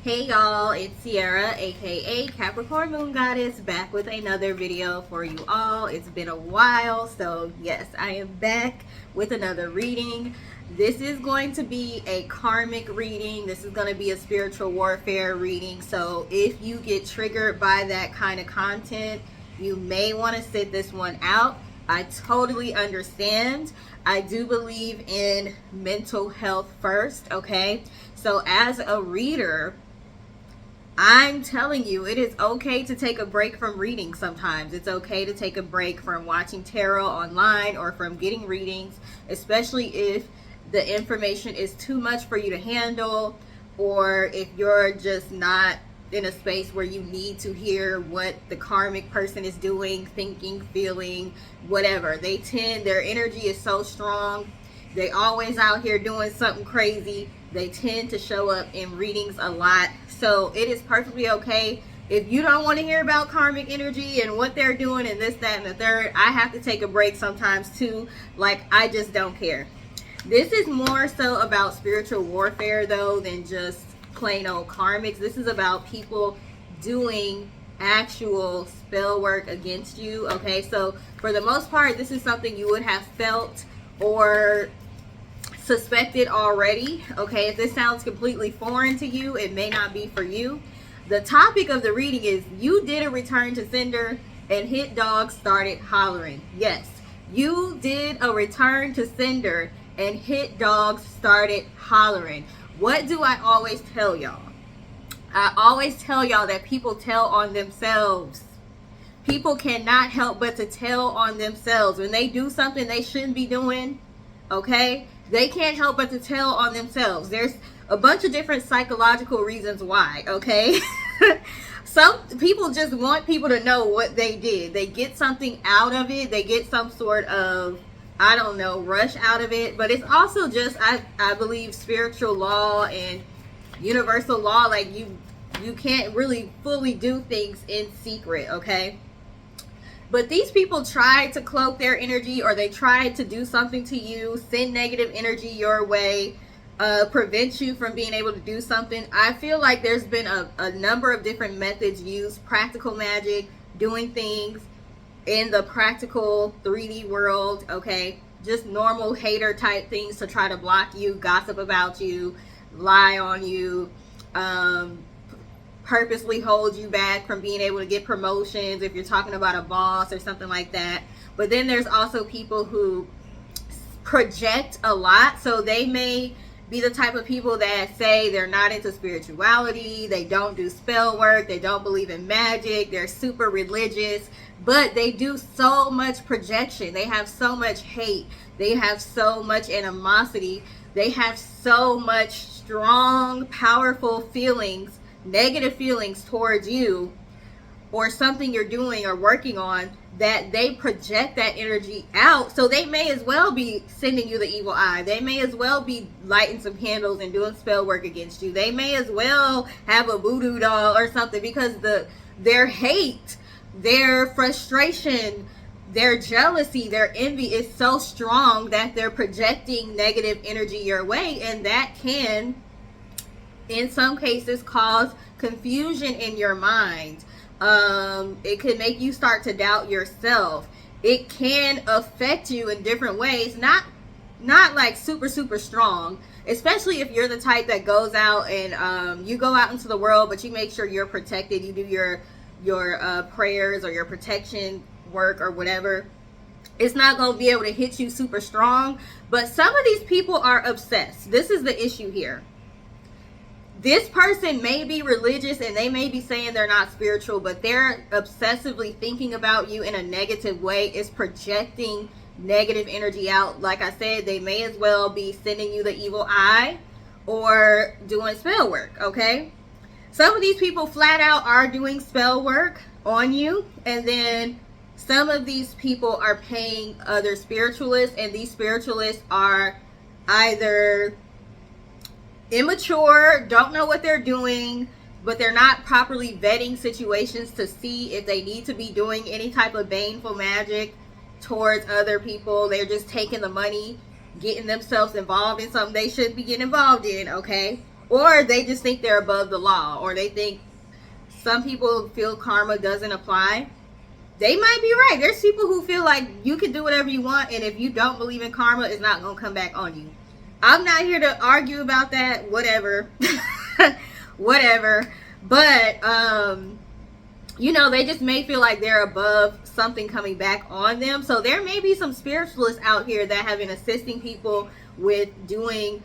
Hey y'all, it's Ciarra, aka Capricorn Moon Goddess, back with another video for you all. It's been a while, so yes, I am back with another reading. This is going to be a karmic reading. This is going to be a spiritual warfare reading. So if you get triggered by that kind of content, you may want to sit this one out. I totally understand. I do believe in mental health first, okay? So as a reader, I'm telling you, it is okay to take a break from reading sometimes. It's okay to take a break from watching tarot online or from getting readings, especially if the information is too much for you to handle, or if you're just not in a space where you need to hear what the karmic person is doing, thinking, feeling, whatever. Their energy is so strong. They always out here doing something crazy. They tend to show up in readings a lot. So it is perfectly okay if you don't want to hear about karmic energy and what they're doing and this, that, and the third. I have to take a break sometimes too. Like, I just don't care. This is more so about spiritual warfare though than just plain old karmics. This is about people doing actual spell work against you. Okay, so for the most part, this is something you would have felt or suspected already. Okay, if this sounds completely foreign to you, it may not be for you. The topic of the reading is you did a return to sender and hit dogs started hollering. Yes, you did a return to sender and hit dogs started hollering. What do I always tell y'all? I always tell y'all that people tell on themselves. People cannot help but to tell on themselves. When they do something they shouldn't be doing, okay, they can't help but to tell on themselves. There's a bunch of different psychological reasons why, okay? Some people just want people to know what they did. They get something out of it. They get some sort of, I don't know, rush out of it. But it's also just, I believe, spiritual law and universal law. Like, you can't really fully do things in secret, okay? But these people tried to cloak their energy, or they tried to do something to you, send negative energy your way, prevent you from being able to do something. I feel like there's been a number of different methods used. Practical magic, doing things in the practical 3D world, okay? Just normal hater type things to try to block you, gossip about you, lie on you, purposely hold you back from being able to get promotions if you're talking about a boss or something like that. But then there's also people who project a lot. So they may be the type of people that say they're not into spirituality, they don't do spell work, they don't believe in magic, they're super religious, but they do so much projection. They have so much hate, they have so much animosity, they have so much strong, powerful feelings, negative feelings towards you or something you're doing or working on, that they project that energy out. So they may as well be sending you the evil eye. They may as well be lighting some candles and doing spell work against you. They may as well have a voodoo doll or something, because their hate, their frustration, their jealousy, their envy is so strong that they're projecting negative energy your way, and that can, in some cases, cause confusion in your mind. It can make you start to doubt yourself. It can affect you in different ways, not like super strong, especially if you're the type that goes out and you go out into the world, but you make sure you're protected. You do your prayers or your protection work or whatever. It's not going to be able to hit you super strong. But some of these people are obsessed. This is the issue here. This person may be religious and they may be saying they're not spiritual, but they're obsessively thinking about you in a negative way. It's projecting negative energy out. Like I said, they may as well be sending you the evil eye or doing spell work, okay? Some of these people flat out are doing spell work on you, and then some of these people are paying other spiritualists, and these spiritualists are either immature, don't know what they're doing, but they're not properly vetting situations to see if they need to be doing any type of baneful magic towards other people. They're just taking the money, getting themselves involved in something they shouldn't be getting involved in, okay? or they just think they're above the law, or they think some people feel karma doesn't apply. They might be right. There's people who feel like you can do whatever you want, and if you don't believe in karma, it's not going to come back on you. I'm not here to argue about that. Whatever. Whatever. But, you know, they just may feel like they're above something coming back on them. So there may be some spiritualists out here that have been assisting people with doing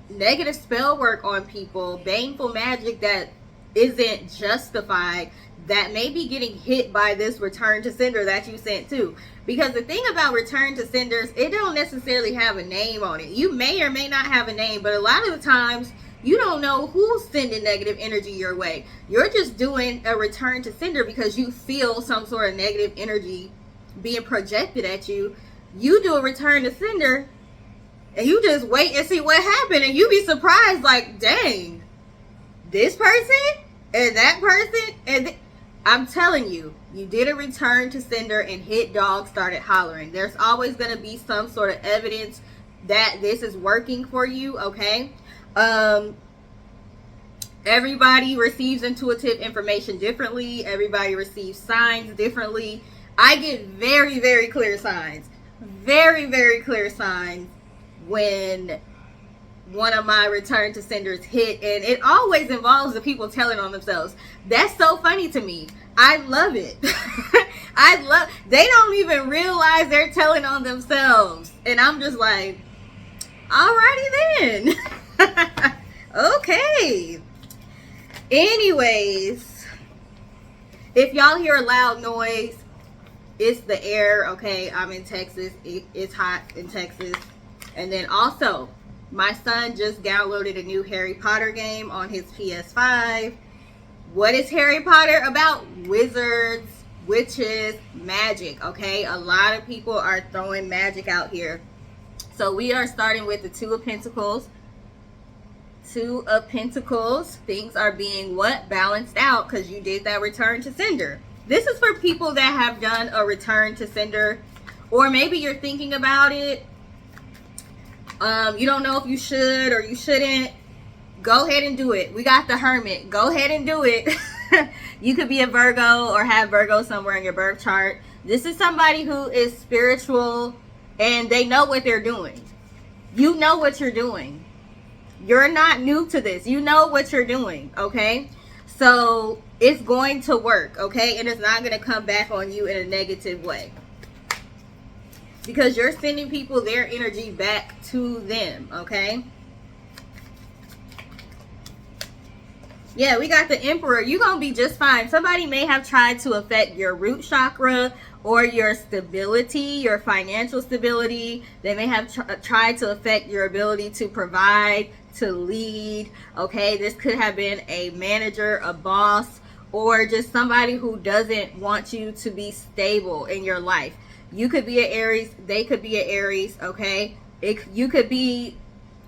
negative spell work on people, baneful magic that isn't justified, that may be getting hit by this return to sender that you sent to. Because the thing about return to senders, it don't necessarily have a name on it. You may or may not have a name, but a lot of the times you don't know who's sending negative energy your way. You're just doing a return to sender because you feel some sort of negative energy being projected at you. You do a return to sender and you just wait and see what happened, and you be surprised, like, dang, this person and that person and I'm telling you, you did a return to sender and hit dog started hollering. There's always going to be some sort of evidence that this is working for you, okay? Everybody receives intuitive information differently. Everybody receives signs differently. I get very, very clear signs. Very, very clear signs when one of my return to senders hit, and it always involves the people telling on themselves. That's so funny to me. I love it. They don't even realize they're telling on themselves, and I'm just like, alrighty then. Okay. Anyways, if y'all hear a loud noise, it's the air. Okay, I'm in Texas. It's hot in Texas. And then also, my son just downloaded a new Harry Potter game on his PS5. What is Harry Potter about? Wizards, witches, magic, okay? A lot of people are throwing magic out here. So we are starting with the Two of Pentacles. Two of Pentacles. Things are being what? Balanced out because you did that return to sender. This is for people that have done a return to sender, or maybe you're thinking about it. You don't know if you should or you shouldn't. Go ahead and do it. We got the Hermit. Go ahead and do it. You could be a Virgo or have Virgo somewhere in your birth chart. This is somebody who is spiritual and they know what they're doing. You know what you're doing. You're not new to this. You know what you're doing, okay? So it's going to work, okay? And it's not going to come back on you in a negative way, because you're sending people their energy back to them, okay? Yeah, we got the Emperor. You're going to be just fine. Somebody may have tried to affect your root chakra or your stability, your financial stability. They may have tried to affect your ability to provide, to lead, okay? This could have been a manager, a boss, or just somebody who doesn't want you to be stable in your life. You could be an Aries. They could be an Aries, okay? You could be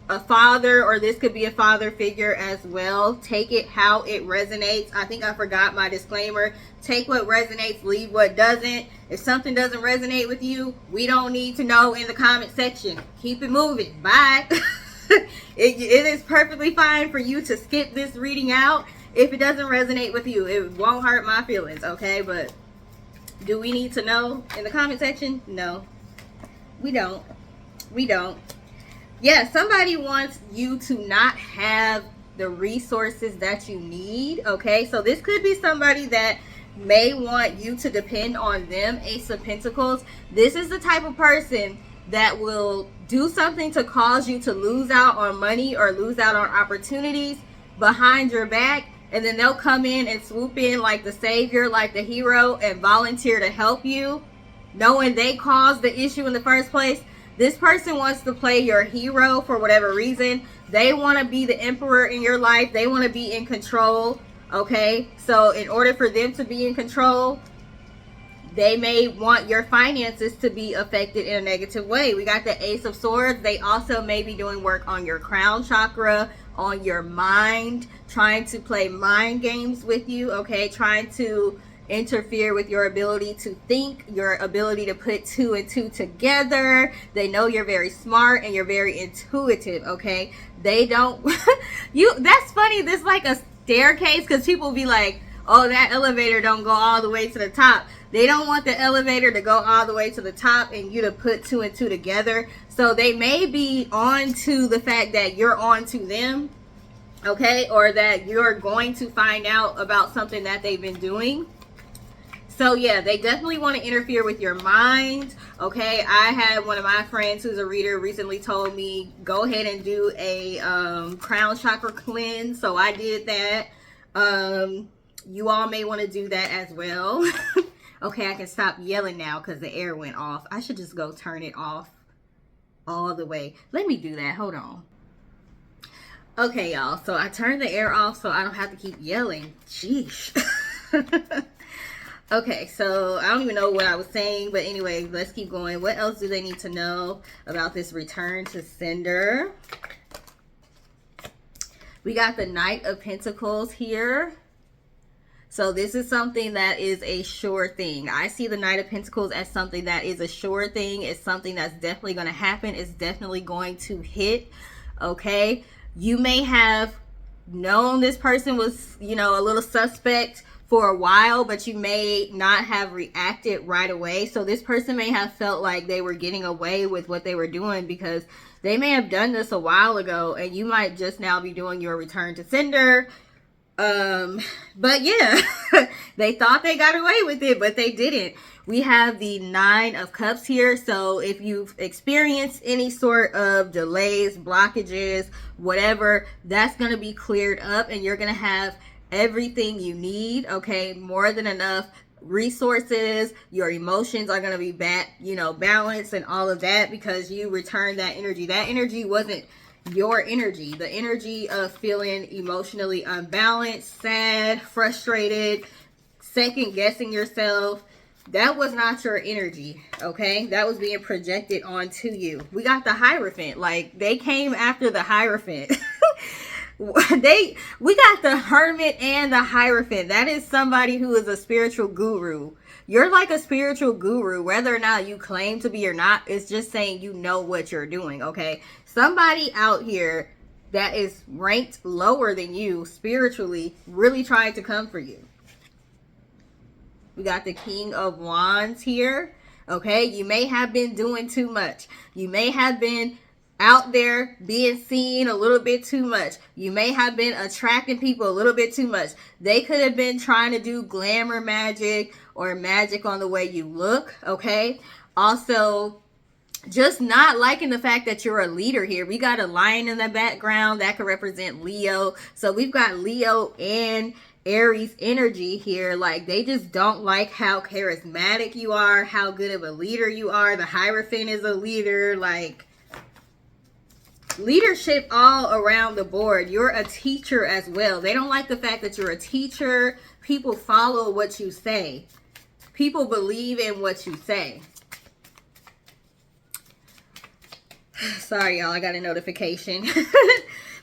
a father, or this could be a father figure as well. Take it how it resonates. I think I forgot my disclaimer. Take what resonates, leave what doesn't. If something doesn't resonate with you, we don't need to know in the comment section. Keep it moving. Bye. It is perfectly fine for you to skip this reading out if it doesn't resonate with you. It won't hurt my feelings, okay? But do we need to know in the comment section? No, we don't. We don't. Yeah, somebody wants you to not have the resources that you need, okay? So this could be somebody that may want you to depend on them. Ace of Pentacles. This is the type of person that will do something to cause you to lose out on money or lose out on opportunities behind your back, and then they'll come in and swoop in like the savior, like the hero, and volunteer to help you, knowing they caused the issue in the first place. This person wants to play your hero for whatever reason. They want to be the emperor in your life. They want to be in control, okay? So in order for them to be in control, they may want your finances to be affected in a negative way. We got the Ace of Swords. They also may be doing work on your crown chakra, on your mind, trying to play mind games with you, okay? Trying to interfere with your ability to think, your ability to put two and two together. They know you're very smart and you're very intuitive, okay? They don't that's funny, there's like a staircase, because people be like, oh, that elevator don't go all the way to the top. They don't want the elevator to go all the way to the top and you to put two and two together. So they may be on to the fact that you're on to them, okay? Or that you're going to find out about something that they've been doing. So yeah, they definitely want to interfere with your mind, okay? I had one of my friends who's a reader recently told me, go ahead and do a crown chakra cleanse. So I did that. You all may want to do that as well. Okay, I can stop yelling now because the air went off. I should just go turn it off all the way. Let me do that. Hold on. Okay, y'all. So I turned the air off so I don't have to keep yelling. Sheesh. Okay, so I don't even know what I was saying. But anyway, let's keep going. What else do they need to know about this return to sender? We got the Knight of Pentacles here. So this is something that is a sure thing. I see the Knight of Pentacles as something that is a sure thing. It's something that's definitely going to happen. It's definitely going to hit. Okay. You may have known this person was, you know, a little suspect for a while, but you may not have reacted right away. So this person may have felt like they were getting away with what they were doing because they may have done this a while ago and you might just now be doing your return to sender. But yeah, they thought they got away with it, but they didn't. We have the Nine of Cups here. So if you've experienced any sort of delays, blockages, whatever, that's going to be cleared up and you're going to have everything you need. Okay. More than enough resources. Your emotions are going to be back, you know, balanced and all of that because you returned that energy. That energy wasn't your energy. The energy of feeling emotionally unbalanced, sad, frustrated, second guessing yourself, that was not your energy. Okay, that was being projected onto you. We got the Hierophant. Like, they came after the Hierophant. We got the Hermit and the Hierophant. That is somebody who is a spiritual guru. You're like a spiritual guru, whether or not you claim to be or not. It's just saying you know what you're doing, okay? Somebody out here that is ranked lower than you spiritually really trying to come for you. We got the King of Wands here, okay? You may have been doing too much. You may have been out there being seen a little bit too much. You may have been attracting people a little bit too much. They could have been trying to do glamour magic or magic on the way you look, okay? Also, just not liking the fact that you're a leader here. We got a lion in the background that could represent Leo. So we've got Leo and Aries energy here. Like, they just don't like how charismatic you are, how good of a leader you are. The Hierophant is a leader. Like, leadership all around the board. You're a teacher as well. They don't like the fact that you're a teacher. People follow what you say. People believe in what you say. Sorry, y'all. I got a notification.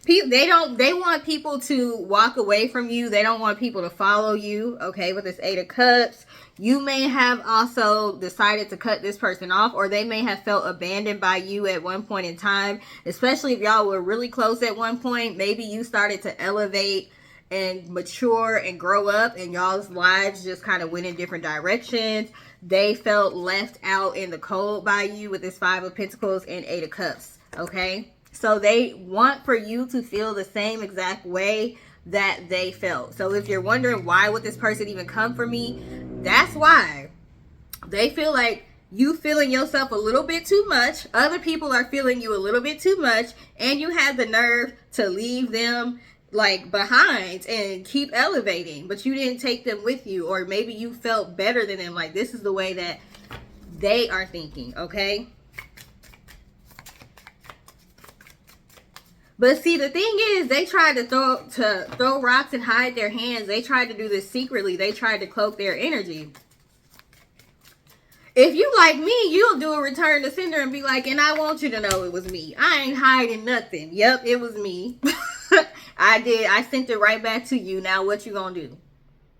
They want people to walk away from you. They don't want people to follow you. Okay, with this Eight of Cups, you may have also decided to cut this person off, or they may have felt abandoned by you at one point in time, especially if y'all were really close at one point. Maybe you started to elevate and mature and grow up, and y'all's lives just kind of went in different directions. They felt left out in the cold by you with this Five of Pentacles and Eight of Cups. Okay, so they want for you to feel the same exact way that they felt. So if you're wondering why would this person even come for me, that's why. They feel like you feeling yourself a little bit too much. Other people are feeling you a little bit too much, and you had the nerve to leave them like behind and keep elevating, but you didn't take them with you. Or maybe you felt better than them. Like, this is the way that they are thinking. Okay, but see, the thing is, they tried to throw rocks and hide their hands. They tried to do this secretly. They tried to cloak their energy. If you like me, you'll do a return to sender and be like, and I want you to know it was me. I ain't hiding nothing. Yep, it was me. I did. I sent it right back to you. Now what you gonna do?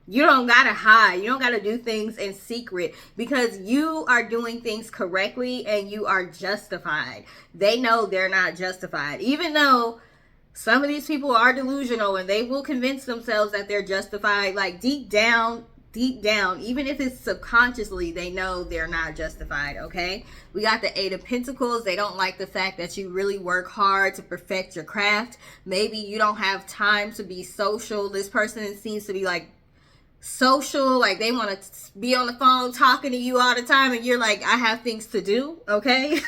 You don't gotta hide. You don't gotta do things in secret because you are doing things correctly and you are justified. They know they're not justified. Even though some of these people are delusional and they will convince themselves that they're justified, like deep down, even if it's subconsciously, they know they're not justified, okay? We got the Eight of Pentacles. They don't like the fact that you really work hard to perfect your craft. Maybe you don't have time to be social. This person seems to be like social, like they want to be on the phone talking to you all the time and you're like, I have things to do, okay?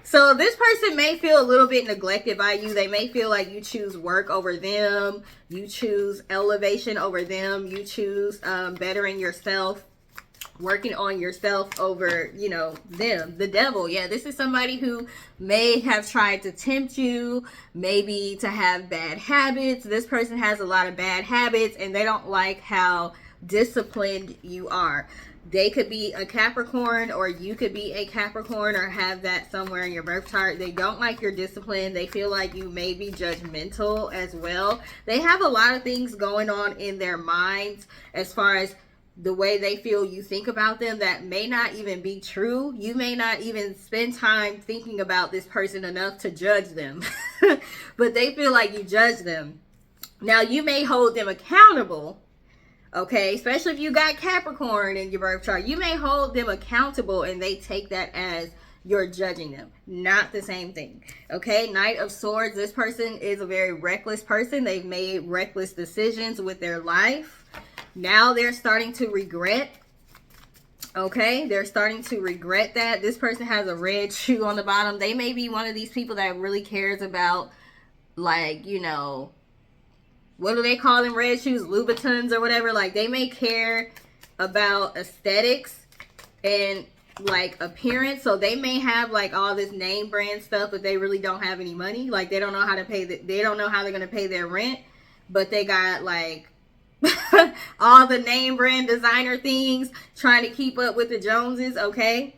So this person may feel a little bit neglected by you. They may feel like you choose work over them, you choose elevation over them, you choose bettering yourself, working on yourself over, you know, them. The devil, yeah, this is somebody who may have tried to tempt you, maybe to have bad habits. This person has a lot of bad habits and they don't like how disciplined you are. They could be a Capricorn, or you could be a Capricorn, or have that somewhere in your birth chart. They don't like your discipline. They feel like you may be judgmental as well. They have a lot of things going on in their minds as far as the way they feel you think about them that may not even be true. You may not even spend time thinking about this person enough to judge them. But they feel like you judge them. Now, you may hold them accountable. Okay, especially if you got Capricorn in your birth chart, you may hold them accountable and they take that as you're judging them. Not the same thing. Okay, Knight of Swords, this person is a very reckless person. They've made reckless decisions with their life. Now they're starting to regret. Okay, they're starting to regret that. This person has a red shoe on the bottom. They may be one of these people that really cares about, like, you know, what do they call them, red shoes, Louboutins or whatever. Like, they may care about aesthetics and like appearance. So they may have like all this name brand stuff, but they really don't have any money. Like, they don't know how to pay they don't know how they're going to pay their rent, but they got like all the name brand designer things, trying to keep up with the Joneses. Okay.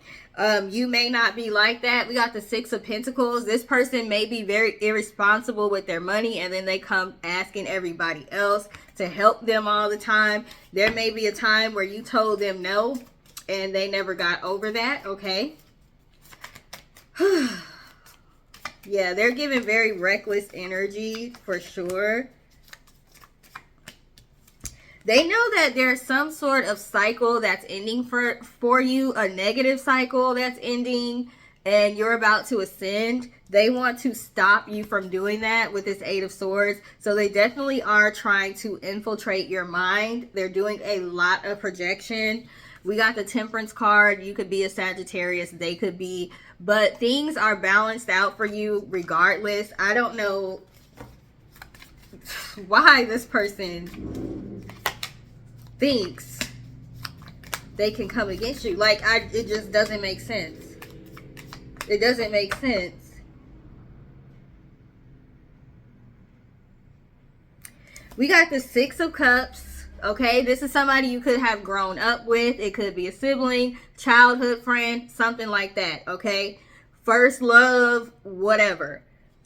You may not be like that. We got the Six of Pentacles. This person may be very irresponsible with their money, and then they come asking everybody else to help them all the time. There may be a time where you told them no and they never got over that. Okay. Yeah, they're giving very reckless energy for sure. They know that there's some sort of cycle that's ending for you, a negative cycle that's ending, and you're about to ascend. They want to stop you from doing that with this Eight of Swords. So they definitely are trying to infiltrate your mind. They're doing a lot of projection. We got the Temperance card. You could be a Sagittarius. They could be. But things are balanced out for you regardless. I don't know why this person thinks they can come against you. Like, it just doesn't make sense. It doesn't make sense. We got the Six of Cups. Okay, this is somebody you could have grown up with. It could be a sibling, childhood friend, something like that. Okay, first love, whatever.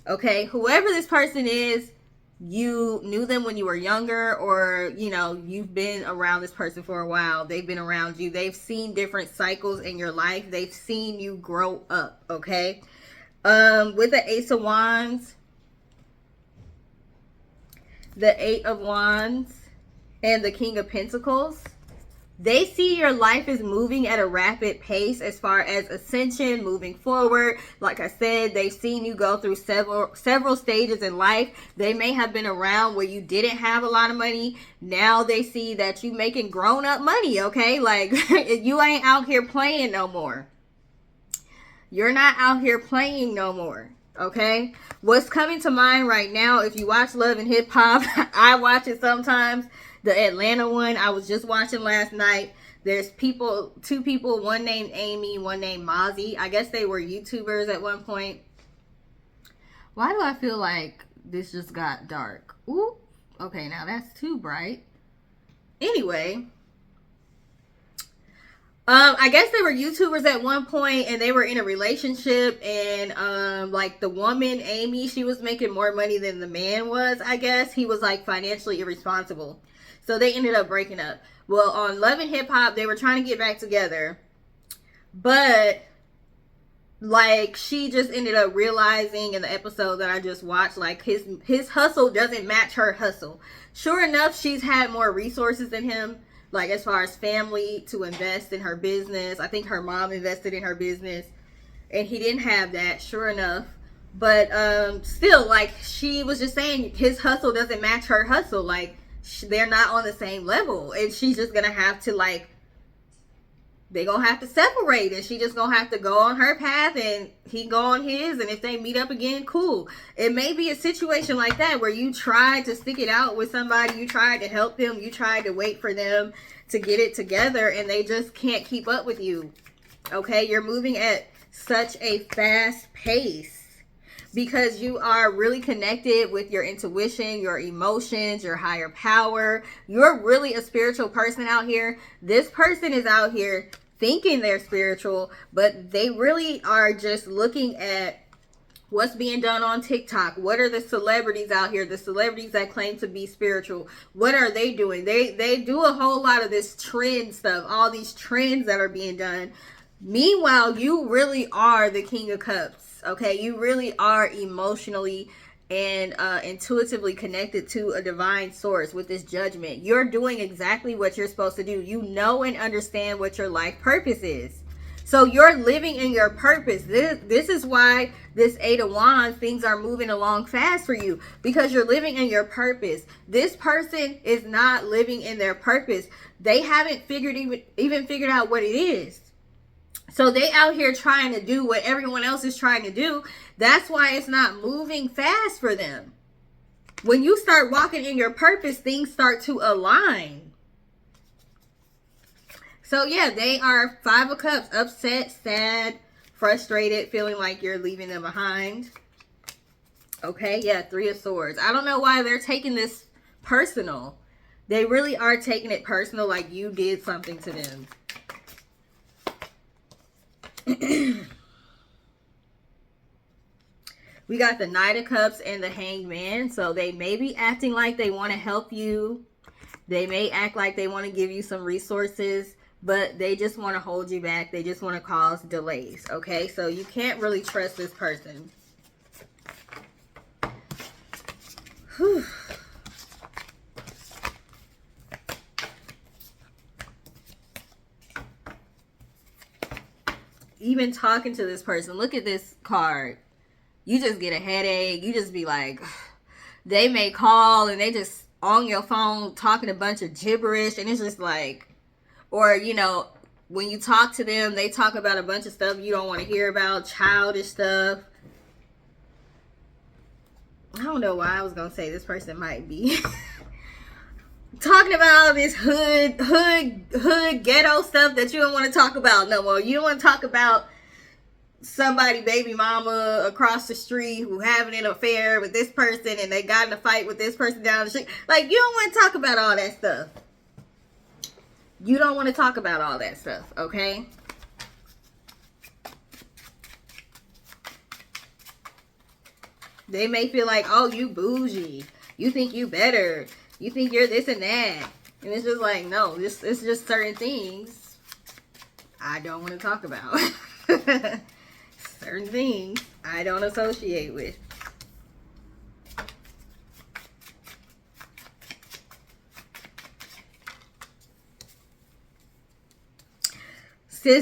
Okay, whoever this person is, you knew them when you were younger, or, you know, you've been around this person for a while. They've been around you. They've seen different cycles in your life. They've seen you grow up. Okay. With the Ace of Wands, the Eight of Wands, and the King of Pentacles, they see your life is moving at a rapid pace as far as ascension, moving forward. Like I said, they've seen you go through several stages in life. They may have been around where you didn't have a lot of money. Now they see that you making grown-up money, okay? Like, you ain't out here playing no more. You're not out here playing no more, okay? What's coming to mind right now, if you watch Love and Hip Hop, I watch it sometimes. The Atlanta one I was just watching last night. There's two people, one named Amy, one named Mozzie. I guess they were YouTubers at one point. Why do I feel like this just got dark? Ooh, okay, now that's too bright. Anyway, I guess they were YouTubers at one point, and they were in a relationship, and like the woman Amy, she was making more money than the man was. I guess he was like financially irresponsible, so they ended up breaking up. Well, on Love and Hip Hop, they were trying to get back together, but like she just ended up realizing in the episode that I just watched, like his hustle doesn't match her hustle. Sure enough, she's had more resources than him, like as far as family to invest in her business. I think her mom invested in her business, and he didn't have that, sure enough. But still, like she was just saying, his hustle doesn't match her hustle. Like they're not on the same level, and she's just gonna have to like, they gonna have to separate, and she just gonna have to go on her path and he go on his, and if they meet up again, cool. It may be a situation like that where you tried to stick it out with somebody, you tried to help them, you tried to wait for them to get it together, and they just can't keep up with you. Okay, you're moving at such a fast pace because you are really connected with your intuition, your emotions, your higher power. You're really a spiritual person out here. This person is out here thinking they're spiritual, but they really are just looking at what's being done on TikTok. What are the celebrities out here, the celebrities that claim to be spiritual? What are they doing? They do a whole lot of this trend stuff, all these trends that are being done. Meanwhile, you really are the King of Cups. Okay, you really are emotionally and intuitively connected to a divine source with this judgment. You're doing exactly what you're supposed to do. You know and understand what your life purpose is. So you're living in your purpose. This is why this Eight of Wands, things are moving along fast for you, because you're living in your purpose. This person is not living in their purpose. They haven't even figured out what it is. So they out here trying to do what everyone else is trying to do. That's why it's not moving fast for them. When you start walking in your purpose, things start to align. So yeah, they are Five of Cups, upset, sad, frustrated, feeling like you're leaving them behind. Okay, yeah, Three of Swords. I don't know why they're taking this personal. They really are taking it personal, like you did something to them. We got the Knight of Cups and the Hanged Man. So they may be acting like they want to help you. They may act like they want to give you some resources, but they just want to hold you back. They just want to cause delays. Okay, so you can't really trust this person. Whew. Even talking to this person, look at this card. You just get a headache. You just be like, they may call and they just on your phone talking a bunch of gibberish, and it's just like, or you know, when you talk to them, they talk about a bunch of stuff you don't want to hear about, childish stuff. I don't know why I was gonna say this person might be talking about all this hood ghetto stuff that you don't want to talk about no more. You don't want to talk about somebody baby mama across the street who having an affair with this person and they got in a fight with this person down the street. Like, you don't want to talk about all that stuff. You don't want to talk about all that stuff, okay? They may feel like, oh, you bougie. You think you better. You think you're this and that. And it's just like, no, it's just certain things I don't want to talk about. Certain things I don't associate with.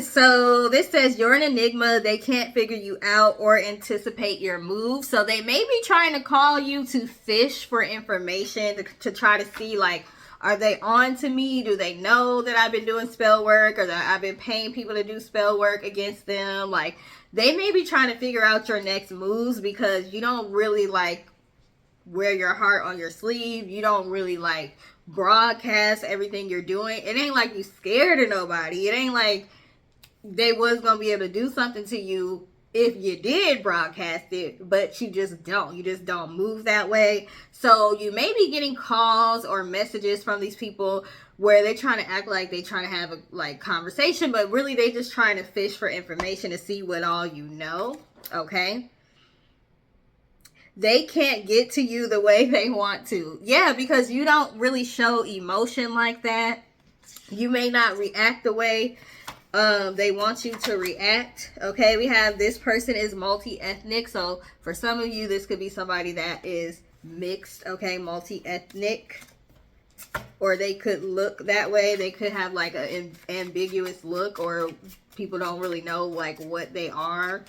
So this says you're an enigma. They can't figure you out or anticipate your move. So they may be trying to call you to fish for information to try to see, like, are they on to me? Do they know that I've been doing spell work, or that I've been paying people to do spell work against them? Like, they may be trying to figure out your next moves because you don't really like wear your heart on your sleeve. You don't really like broadcast everything you're doing. It ain't like you scared of nobody. It ain't like they was gonna be able to do something to you if you did broadcast it, but you just don't move that way. So you may be getting calls or messages from these people where they're trying to act like they're trying to have a like conversation, but really they just trying to fish for information to see what all you know. Okay, they can't get to you the way they want to. Yeah, because you don't really show emotion like that. You may not react the way they want you to react. Okay, we have this person is multi-ethnic. So for some of you, this could be somebody that is mixed. Okay, multi-ethnic. Or they could look that way. They could have like an ambiguous look, or people don't really know like what they are.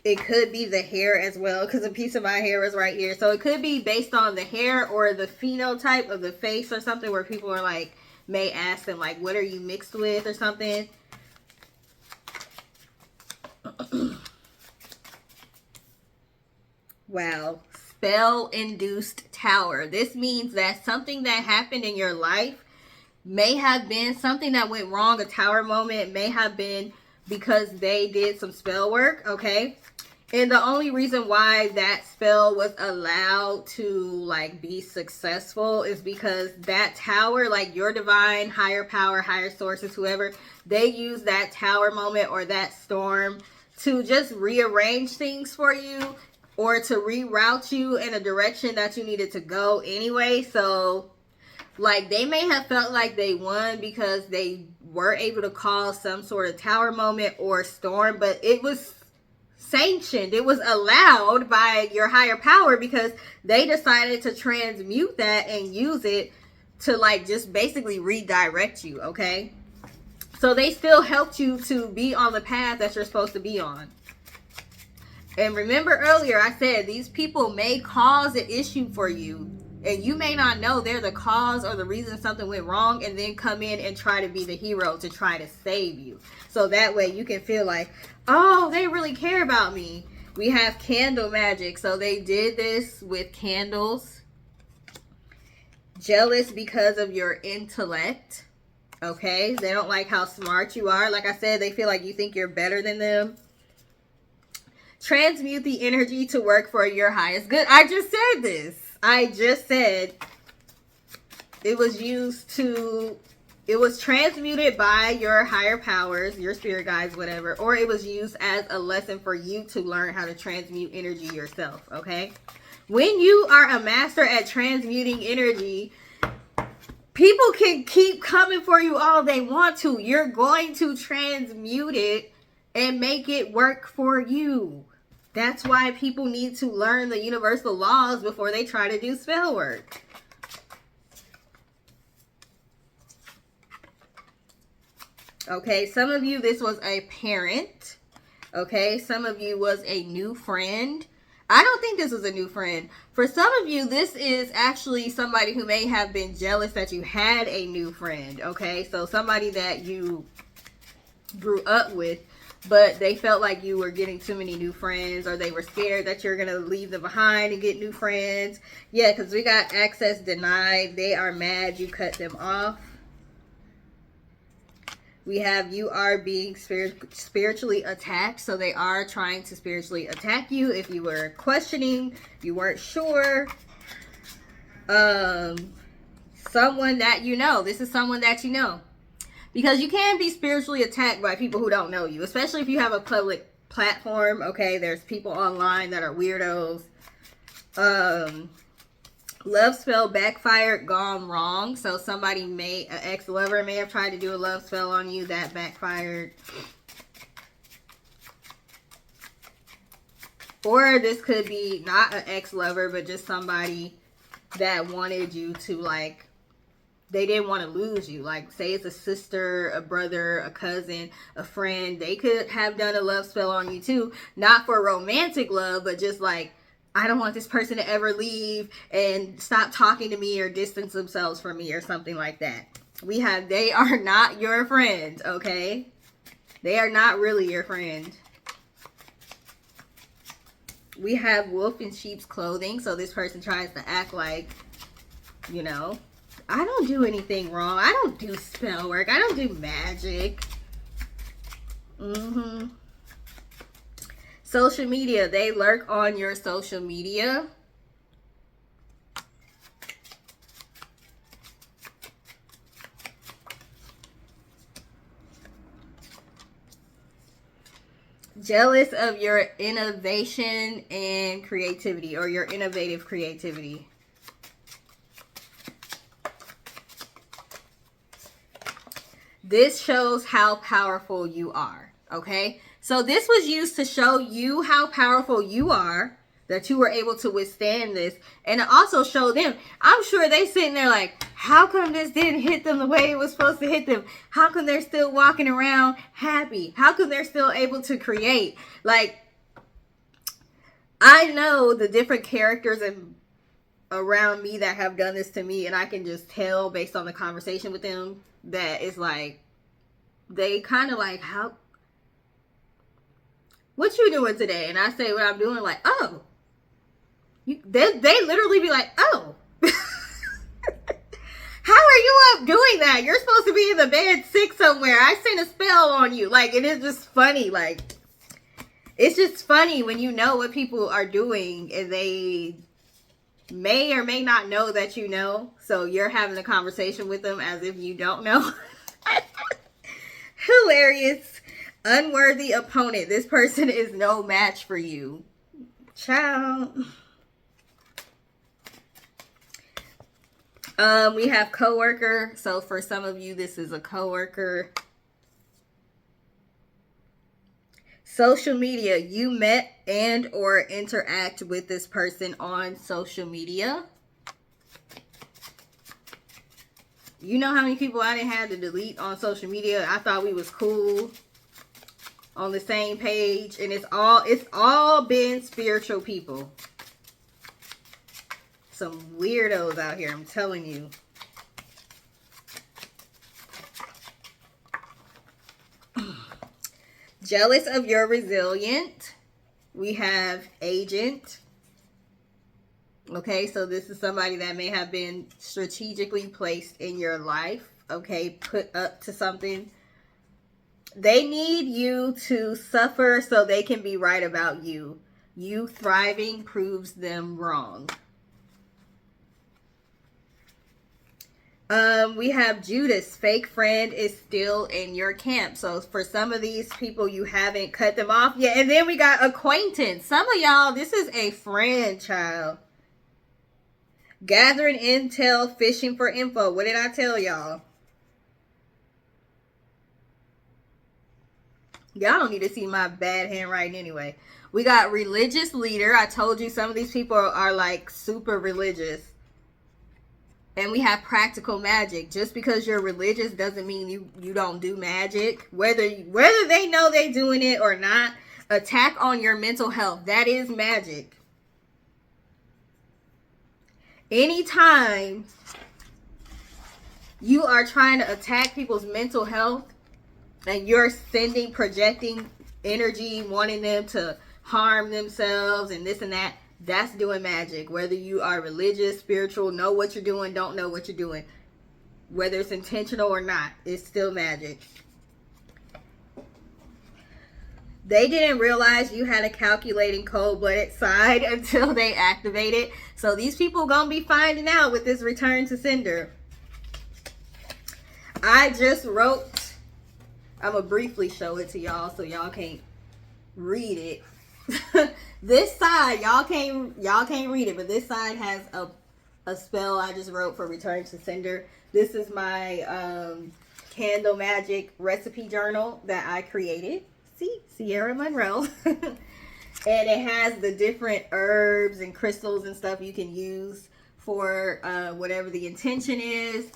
It could be the hair as well, because a piece of my hair is right here. So it could be based on the hair or the phenotype of the face or something, where people are like, may ask them like, what are you mixed with or something. Wow. Spell-induced tower. This means that something that happened in your life may have been something that went wrong. A tower moment may have been because they did some spell work. Okay. And the only reason why that spell was allowed to like be successful is because that tower, like your divine higher power, higher sources, whoever, they use that tower moment or that storm to just rearrange things for you, or to reroute you in a direction that you needed to go anyway. So like they may have felt like they won because they were able to cause some sort of tower moment or storm, but it was sanctioned. It was allowed by your higher power because they decided to transmute that and use it to like just basically redirect you. Okay, so they still helped you to be on the path that you're supposed to be on. And remember earlier I said these people may cause an issue for you, and you may not know they're the cause or the reason something went wrong, and then come in and try to be the hero to try to save you. So that way you can feel like, oh, they really care about me. We have candle magic. So they did this with candles. Jealous because of your intellect. Okay, they don't like how smart you are. Like I said, they feel like you think you're better than them. Transmute the energy to work for your highest good. I just said this. I just said it was used to, it was transmuted by your higher powers, your spirit guides, whatever, or it was used as a lesson for you to learn how to transmute energy yourself. Okay, when you are a master at transmuting energy, people can keep coming for you all they want to. You're going to transmute it and make it work for you. That's why people need to learn the universal laws before they try to do spell work. Okay, some of you, this was a parent. Okay, some of you was a new friend. I don't think this was a new friend. For some of you, this is actually somebody who may have been jealous that you had a new friend. Okay, so somebody that you grew up with, but they felt like you were getting too many new friends, or they were scared that you're going to leave them behind and get new friends. Yeah, because we got access denied. They are mad you cut them off. We have you are being spiritually attacked. So they are trying to spiritually attack you. If you were questioning, you weren't sure. Someone that you know. This is someone that you know. Because you can be spiritually attacked by people who don't know you, especially if you have a public platform. Okay, there's people online that are weirdos. Love spell backfired, gone wrong. So somebody may, an ex-lover may have tried to do a love spell on you that backfired. Or this could be not an ex-lover, but just somebody that wanted you to like, they didn't want to lose you. Like, say it's a sister, a brother, a cousin, a friend. They could have done a love spell on you too. Not for romantic love, but just like, I don't want this person to ever leave and stop talking to me or distance themselves from me or something like that. We have, they are not your friend, okay? They are not really your friend. We have wolf in sheep's clothing. So this person tries to act like, you know, I don't do anything wrong. I don't do spell work. I don't do magic. Social media. They lurk on your social media. Jealous of your innovation and creativity, or your innovative creativity. This shows how powerful you are, okay? So this was used to show you how powerful you are, that you were able to withstand this. And it also showed them, I'm sure they sitting there like, how come this didn't hit them the way it was supposed to hit them? How come they're still walking around happy? How come they're still able to create? Like, I know the different characters around me that have done this to me, and I can just tell based on the conversation with them that it's like, they kind of like, how, what you doing today? And I say what I'm doing, like, oh. They literally be like, oh. How are you up doing that? You're supposed to be in the bed sick somewhere. I sent a spell on you. Like, it is just funny. Like, it's just funny when you know what people are doing and they may or may not know that you know. So you're having a conversation with them as if you don't know. Hilarious. Unworthy opponent. This person is no match for you. Ciao. We have coworker. So for some of you, this is a coworker. Social media. You met and or interact with this person on social media. You know how many people I didn't have to delete on social media? I thought we was cool, on the same page, and it's all been spiritual people. Some weirdos out here, I'm telling you. Jealous of your resilient. We have agent. Okay, so this is somebody that may have been strategically placed in your life. Okay, put up to something. They need you to suffer so they can be right about you. You thriving proves them wrong. We have Judas. Fake friend is still in your camp. So for some of these people, you haven't cut them off yet. And then we got acquaintance. Some of y'all, this is a friend, child. Gathering intel, fishing for info. What did I tell y'all? Y'all don't need to see my bad handwriting anyway. We got religious leader. I told you some of these people are like super religious. And we have practical magic. Just because you're religious doesn't mean you don't do magic. Whether they know they're doing it or not. Attack on your mental health. That is magic. Anytime you are trying to attack people's mental health and you're projecting energy, wanting them to harm themselves and this and that, that's doing magic. Whether you are religious, spiritual, know what you're doing, don't know what you're doing. Whether it's intentional or not, it's still magic. They didn't realize you had a calculating, cold-blooded side until they activated. So these people gonna be finding out with this return to sender. I just wrote, I'm gonna briefly show it to y'all so y'all can't read it. This side, y'all can't read it, but this side has a spell I just wrote for return to sender. This is my candle magic recipe journal that I created. See, CiarraMonroe. And it has the different herbs and crystals and stuff you can use for whatever the intention is.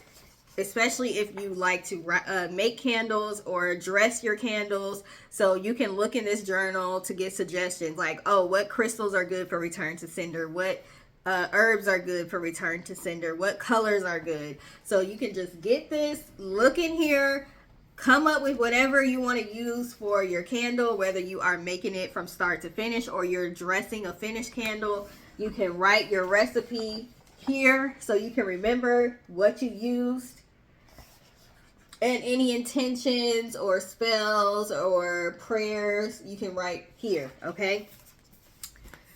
Especially if you like to make candles or dress your candles. So you can look in this journal to get suggestions like, oh, what crystals are good for return to sender? What herbs are good for return to sender? What colors are good? So you can just get this, look in here, come up with whatever you want to use for your candle, whether you are making it from start to finish or you're dressing a finished candle. You can write your recipe here so you can remember what you used. And any intentions or spells or prayers you can write here, okay?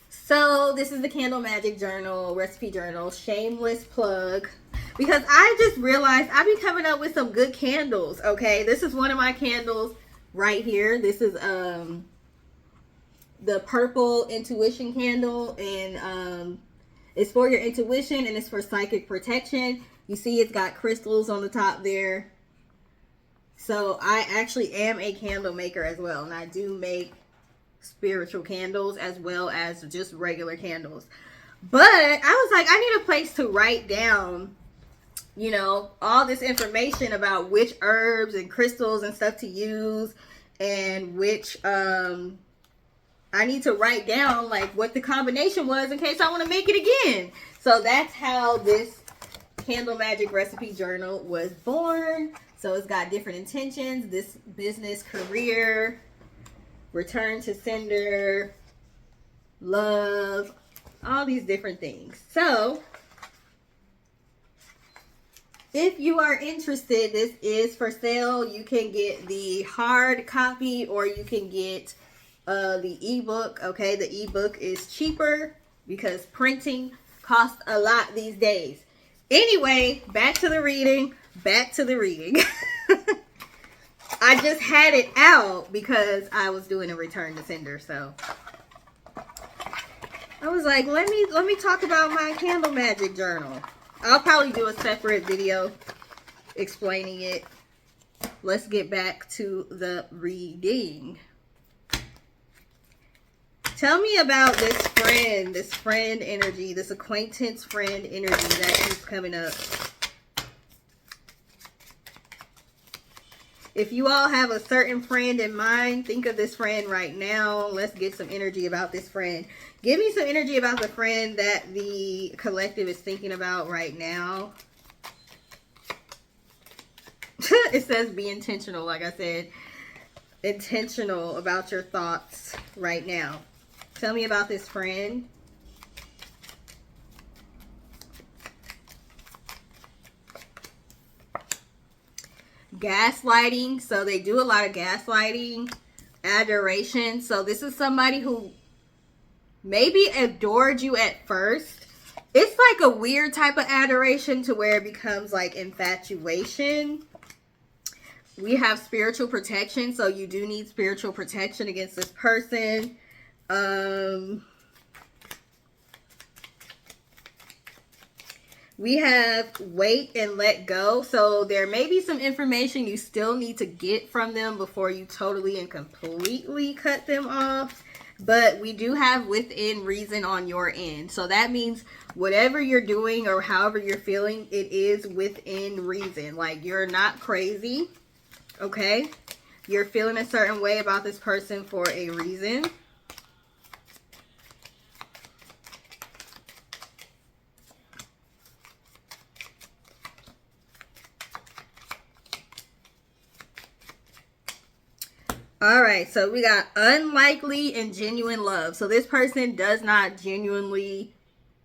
So this is the Candle Magic Journal, recipe journal, shameless plug. Because I just realized I've been coming up with some good candles, okay? This is one of my candles right here. This is the purple intuition candle, and it's for your intuition and it's for psychic protection. You see it's got crystals on the top there. So I actually am a candle maker as well, and I do make spiritual candles as well as just regular candles. But I was like, I need a place to write down, you know, all this information about which herbs and crystals and stuff to use, and which I need to write down like what the combination was in case I want to make it again. So that's how this Candle Magic recipe journal was born. So it's got different intentions: this business, career, return to sender, love, all these different things. So if you are interested, this is for sale. You can get the hard copy or you can get the ebook. Okay, the ebook is cheaper because printing costs a lot these days. Anyway, back to the reading. I just had it out because I was doing a return to sender, so I was like, let me talk about my Candle Magic journal. I'll probably do a separate video explaining it. Let's get back to the reading. Tell me about this friend energy, this acquaintance friend energy that keeps coming up. If you all have a certain friend in mind, think of this friend right now. Let's get some energy about this friend. Give me some energy about the friend that the collective is thinking about right now. It says be intentional, like I said. Intentional about your thoughts right now. Tell me about this friend. Gaslighting. So they do a lot of gaslighting. Adoration. So this is somebody who maybe adored you at first. It's like a weird type of adoration to where it becomes like infatuation. We have spiritual protection. So you do need spiritual protection against this person. We have wait and let go. So there may be some information you still need to get from them before you totally and completely cut them off. But we do have within reason on your end. So that means whatever you're doing or however you're feeling, it is within reason. Like you're not crazy, okay? You're feeling a certain way about this person for a reason. All right, so we got unlikely and genuine love. So this person does not genuinely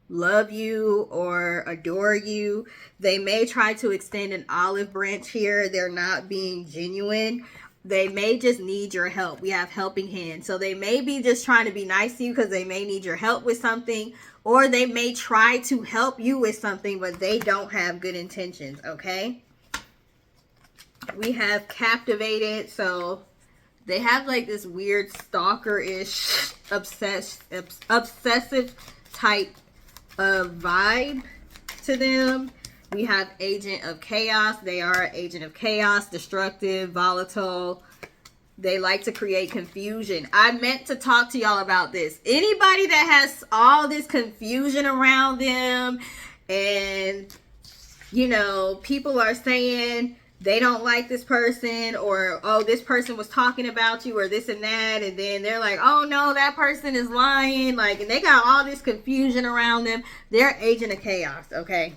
love you or adore you. They may try to extend an olive branch here. They're not being genuine. They may just need your help. We have helping hand. So they may be just trying to be nice to you because they may need your help with something. Or they may try to help you with something, but they don't have good intentions, okay? We have captivated. So they have like this weird stalker-ish, obsessive type of vibe to them. We have agent of chaos. They are an agent of chaos, destructive, volatile. They like to create confusion. I meant to talk to y'all about this. Anybody that has all this confusion around them and, you know, people are saying they don't like this person, or oh, this person was talking about you, or this and that, and then they're like, oh no, that person is lying, like, and they got all this confusion around them. They're agent of chaos, okay?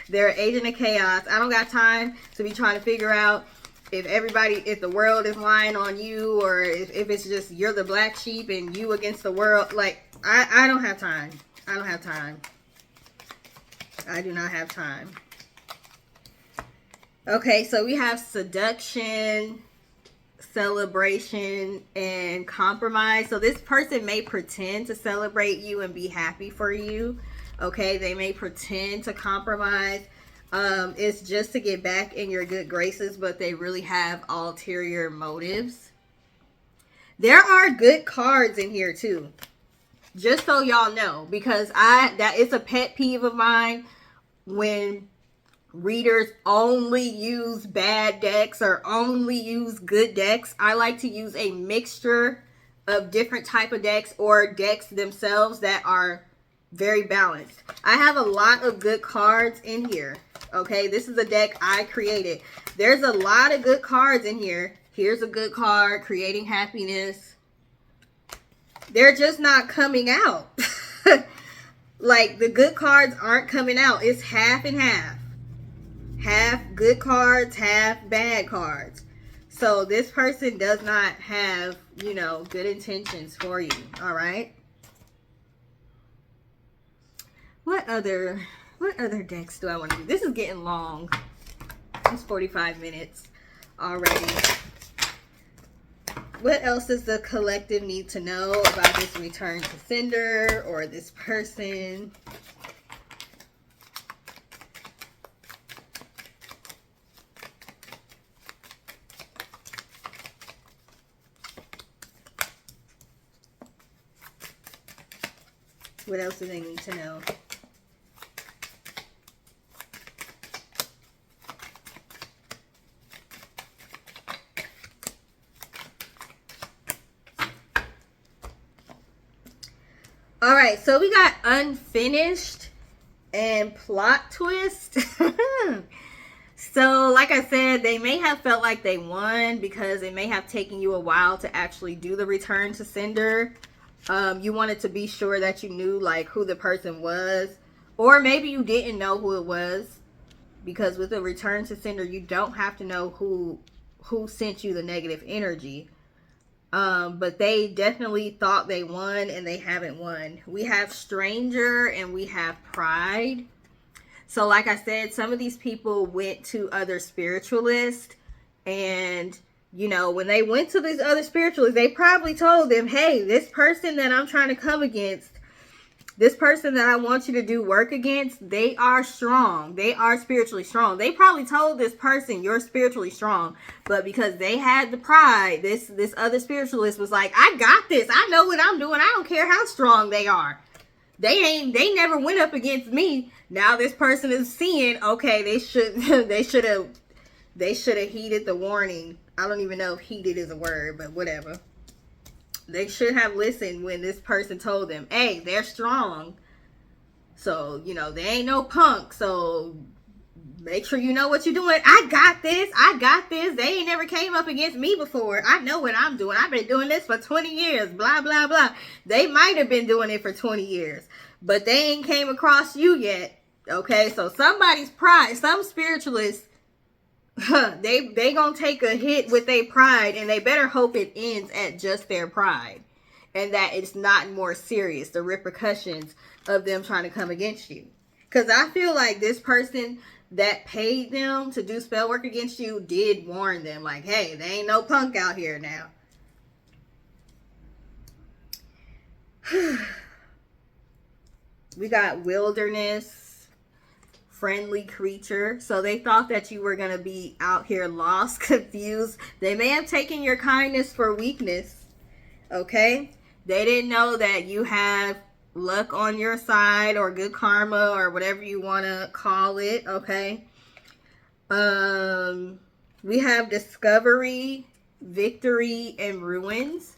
They're an agent of chaos. I don't got time to be trying to figure out if the world is lying on you, or if it's just you're the black sheep and you against the world. Like, I don't have time. I don't have time. I do not have time. Okay, so we have seduction, celebration, and compromise. So this person may pretend to celebrate you and be happy for you. Okay, they may pretend to compromise. It's just to get back in your good graces, but they really have ulterior motives. There are good cards in here too, just so y'all know, because that is a pet peeve of mine when readers only use bad decks or only use good decks. I like to use a mixture of different type of decks or decks themselves that are very balanced. I have a lot of good cards in here. Okay, this is a deck I created. There's a lot of good cards in here. Here's a good card, creating happiness. They're just not coming out. Like, the good cards aren't coming out. It's half and half. Half good cards, half bad cards. So this person does not have, you know, good intentions for you. All right. What other decks do I want to do? This is getting long. It's 45 minutes already. What else does the collective need to know about this return to sender or this person? What else do they need to know? All right, so we got unfinished and plot twist. So, like I said, they may have felt like they won because it may have taken you a while to actually do the return to sender. You wanted to be sure that you knew like who the person was, or maybe you didn't know who it was, because with a return to sender, you don't have to know who sent you the negative energy. But they definitely thought they won and they haven't won. We have stranger and we have pride. So like I said, some of these people went to other spiritualists, and you know, when they went to these other spiritualists, they probably told them, hey, this person that I'm trying to come against, this person that I want you to do work against, they are strong. They are spiritually strong. They probably told this person, you're spiritually strong. But because they had the pride, this other spiritualist was like, I got this. I know what I'm doing. I don't care how strong they are. They never went up against me. Now this person is seeing, okay, they should have heeded the warning. I don't even know if heeded is a word, but whatever. They should have listened when this person told them, hey, they're strong. So, you know, they ain't no punk. So make sure you know what you're doing. I got this. I got this. They ain't never came up against me before. I know what I'm doing. I've been doing this for 20 years. Blah, blah, blah. They might have been doing it for 20 years, but they ain't came across you yet. Okay, so somebody's pride, some spiritualists, they gonna take a hit with their pride, and they better hope it ends at just their pride and that it's not more serious, the repercussions of them trying to come against you. Because I feel like this person that paid them to do spell work against you did warn them, like, hey, there ain't no punk out here now. We got wilderness, friendly creature. So they thought that you were going to be out here lost, confused. They may have taken your kindness for weakness. Okay? They didn't know that you have luck on your side, or good karma, or whatever you want to call it. Okay? We have discovery, victory, and ruins.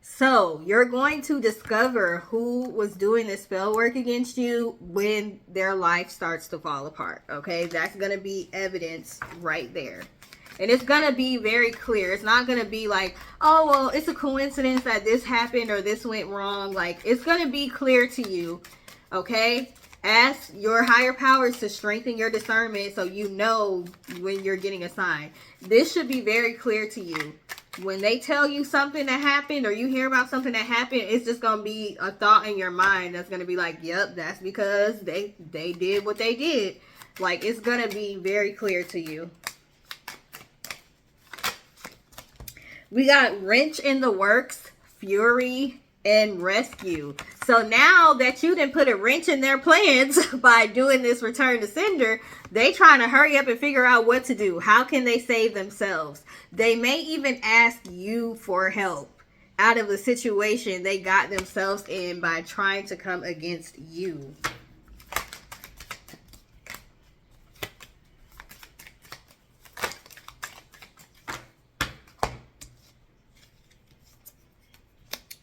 So you're going to discover who was doing this spell work against you when their life starts to fall apart. Okay, that's going to be evidence right there. And it's going to be very clear. It's not going to be like, oh, well, it's a coincidence that this happened or this went wrong. Like, it's going to be clear to you. Okay, ask your higher powers to strengthen your discernment so you know when you're getting a sign. This should be very clear to you. When they tell you something that happened, or you hear about something that happened, it's just going to be a thought in your mind that's going to be like, yep, that's because they did what they did. Like, it's going to be very clear to you. We got wrench in the works, fury, and rescue. So now that you didn't put a wrench in their plans by doing this return to sender, they trying to hurry up and figure out what to do. How can they save themselves? They may even ask you for help out of the situation they got themselves in by trying to come against you.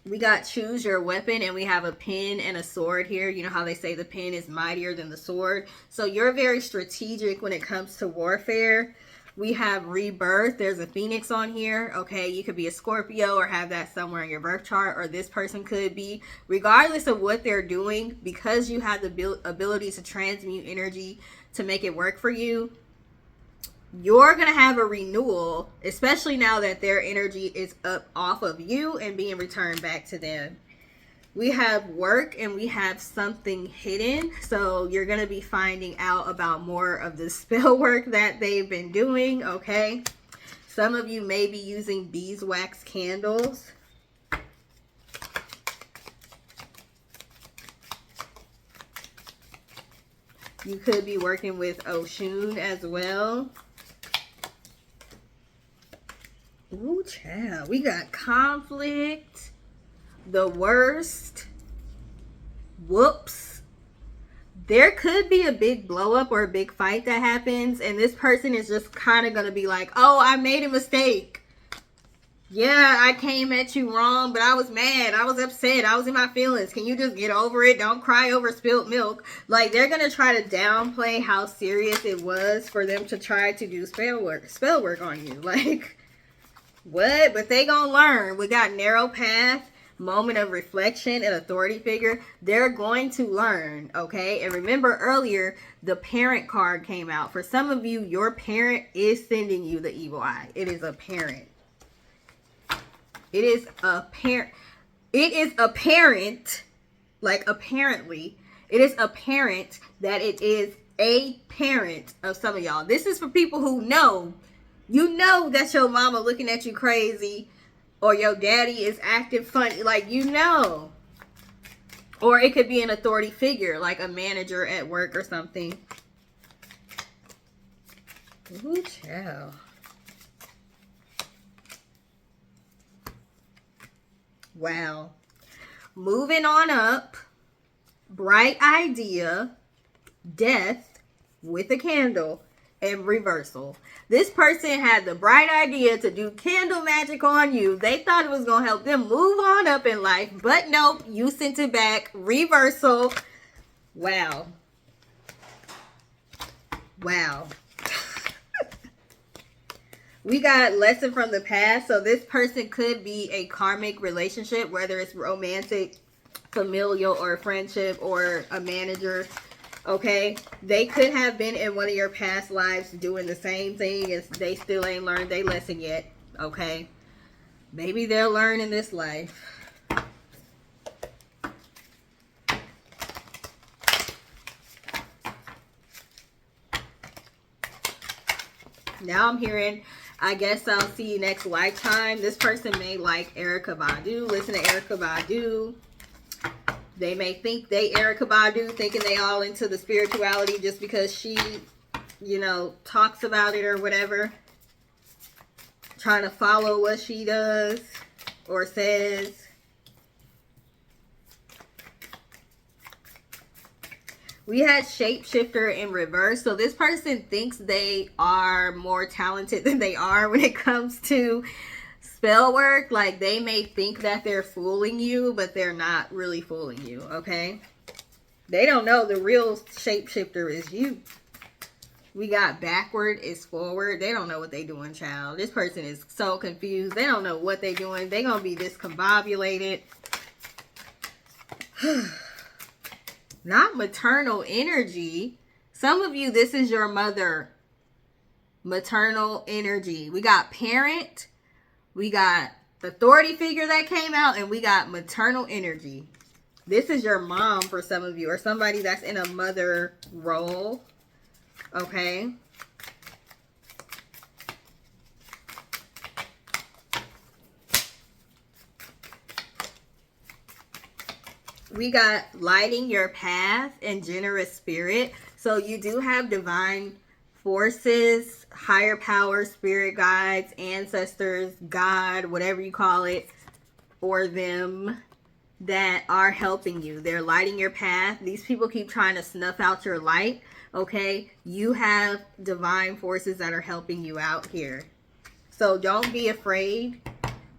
We got choose your weapon, and we have a pen and a sword here. You know how they say the pen is mightier than the sword. So you're very strategic when it comes to warfare. We have rebirth. There's a phoenix on here. Okay, you could be a Scorpio or have that somewhere in your birth chart, or this person could be. Regardless of what they're doing, because you have the ability to transmute energy to make it work for you, you're going to have a renewal, especially now that their energy is up off of you and being returned back to them. We have work, and we have something hidden. So you're going to be finding out about more of the spell work that they've been doing. Okay. Some of you may be using beeswax candles. You could be working with Oshun as well. Ooh, child. We got conflict, the worst, whoops. There could be a big blow up or a big fight that happens, and this person is just kind of going to be like, oh, I made a mistake. Yeah, I came at you wrong, but I was mad. I was upset. I was in my feelings. Can you just get over it? Don't cry over spilled milk. Like, they're going to try to downplay how serious it was for them to try to do spell work on you. Like, what? But they gonna learn. We got narrow path, moment of reflection, and authority figure. They're going to learn, okay? And remember earlier, the parent card came out. For some of you, your parent is sending you the evil eye. It is a parent. It is a parent. It is apparent, like apparently, it is apparent that it is a parent of some of y'all. This is for people who know. You know that your mama looking at you crazy, or your daddy is acting funny, like, you know. Or it could be an authority figure, like a manager at work or something. Ooh, child. Wow. Moving on up. Bright idea. Death with a candle. And reversal. This person had the bright idea to do candle magic on you. They thought it was going to help them move on up in life. But nope, you sent it back. Reversal. Wow. Wow. We got lesson from the past. So this person could be a karmic relationship, whether it's romantic, familial, or friendship, or a manager. Okay, they could have been in one of your past lives doing the same thing, and they still ain't learned their lesson yet. Okay, maybe they'll learn in this life. Now I'm hearing, I guess I'll see you next lifetime. This person may like Erykah Badu. Listen to Erykah Badu. They may think they Erykah Badu, thinking they all into the spirituality just because she, you know, talks about it or whatever. Trying to follow what she does or says. We had shapeshifter in reverse. So this person thinks they are more talented than they are when it comes to spell work. Like, they may think that they're fooling you, but they're not really fooling you, okay? They don't know the real shapeshifter is you. We got backward is forward. They don't know what they doing, child. This person is so confused. They don't know what they doing. They gonna be discombobulated. Not maternal energy. Some of you, this is your mother. Maternal energy. We got parent. We got authority figure that came out, and we got maternal energy. This is your mom for some of you, or somebody that's in a mother role. Okay. We got lighting your path and generous spirit. So you do have divine forces, higher power, spirit guides, ancestors, God, whatever you call it, or them, that are helping you. They're lighting your path. These people keep trying to snuff out your light. Okay, you have divine forces that are helping you out here. So don't be afraid.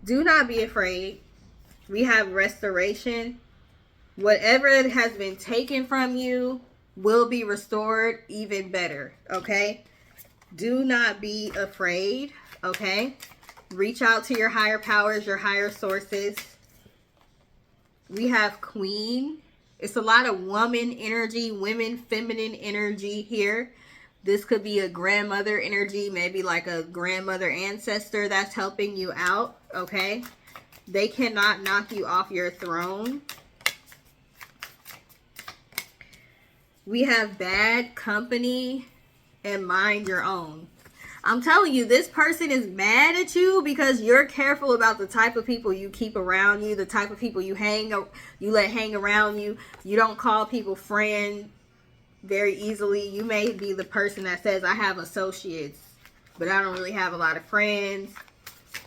Do not be afraid. We have restoration. Whatever has been taken from you will be restored even better. Okay, do not be afraid. Okay, reach out to your higher powers, your higher sources. We have Queen. It's a lot of woman energy, women, feminine energy here. This could be a grandmother energy, maybe like a grandmother ancestor that's helping you out, okay? They cannot knock you off your throne. We have bad company and mind your own. I'm telling you, this person is mad at you because you're careful about the type of people you keep around you, the type of people you let hang around you. You don't call people friend very easily. You may be the person that says, I have associates, but I don't really have a lot of friends.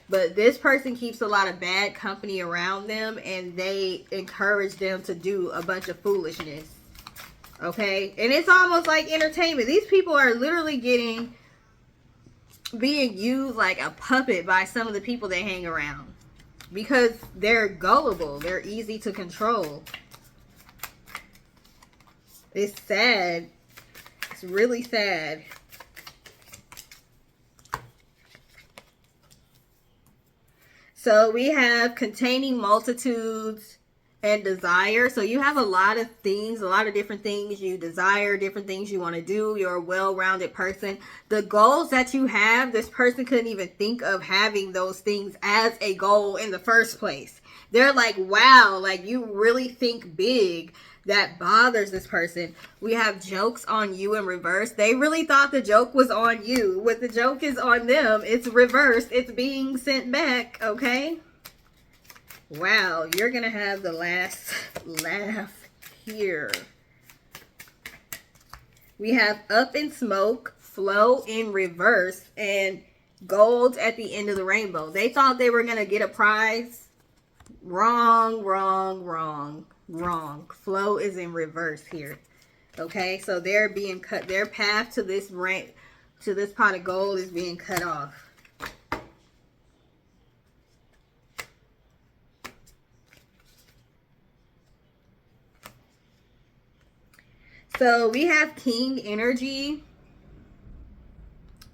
But this person keeps a lot of bad company around them, and they encourage them to do a bunch of foolishness. Okay? And it's almost like entertainment. These people are literally being used like a puppet by some of the people they hang around because they're gullible. They're easy to control. It's sad. It's really sad. So we have containing multitudes and desire. So you have a lot of things, a lot of different things you desire, different things you want to do. You're a well-rounded person. The goals that you have, this person couldn't even think of having those things as a goal in the first place. They're like, wow, like you really think big. That bothers this person. We have jokes on you in reverse. They really thought the joke was on you. When the joke is on them, it's reversed. It's being sent back, okay? Wow, you're going to have the last laugh here. We have up in smoke, flow in reverse, and gold at the end of the rainbow. They thought they were going to get a prize. Wrong, wrong, wrong, wrong. Flow is in reverse here. Okay, so they're being cut. Their path to this pot of gold is being cut off. So we have king energy,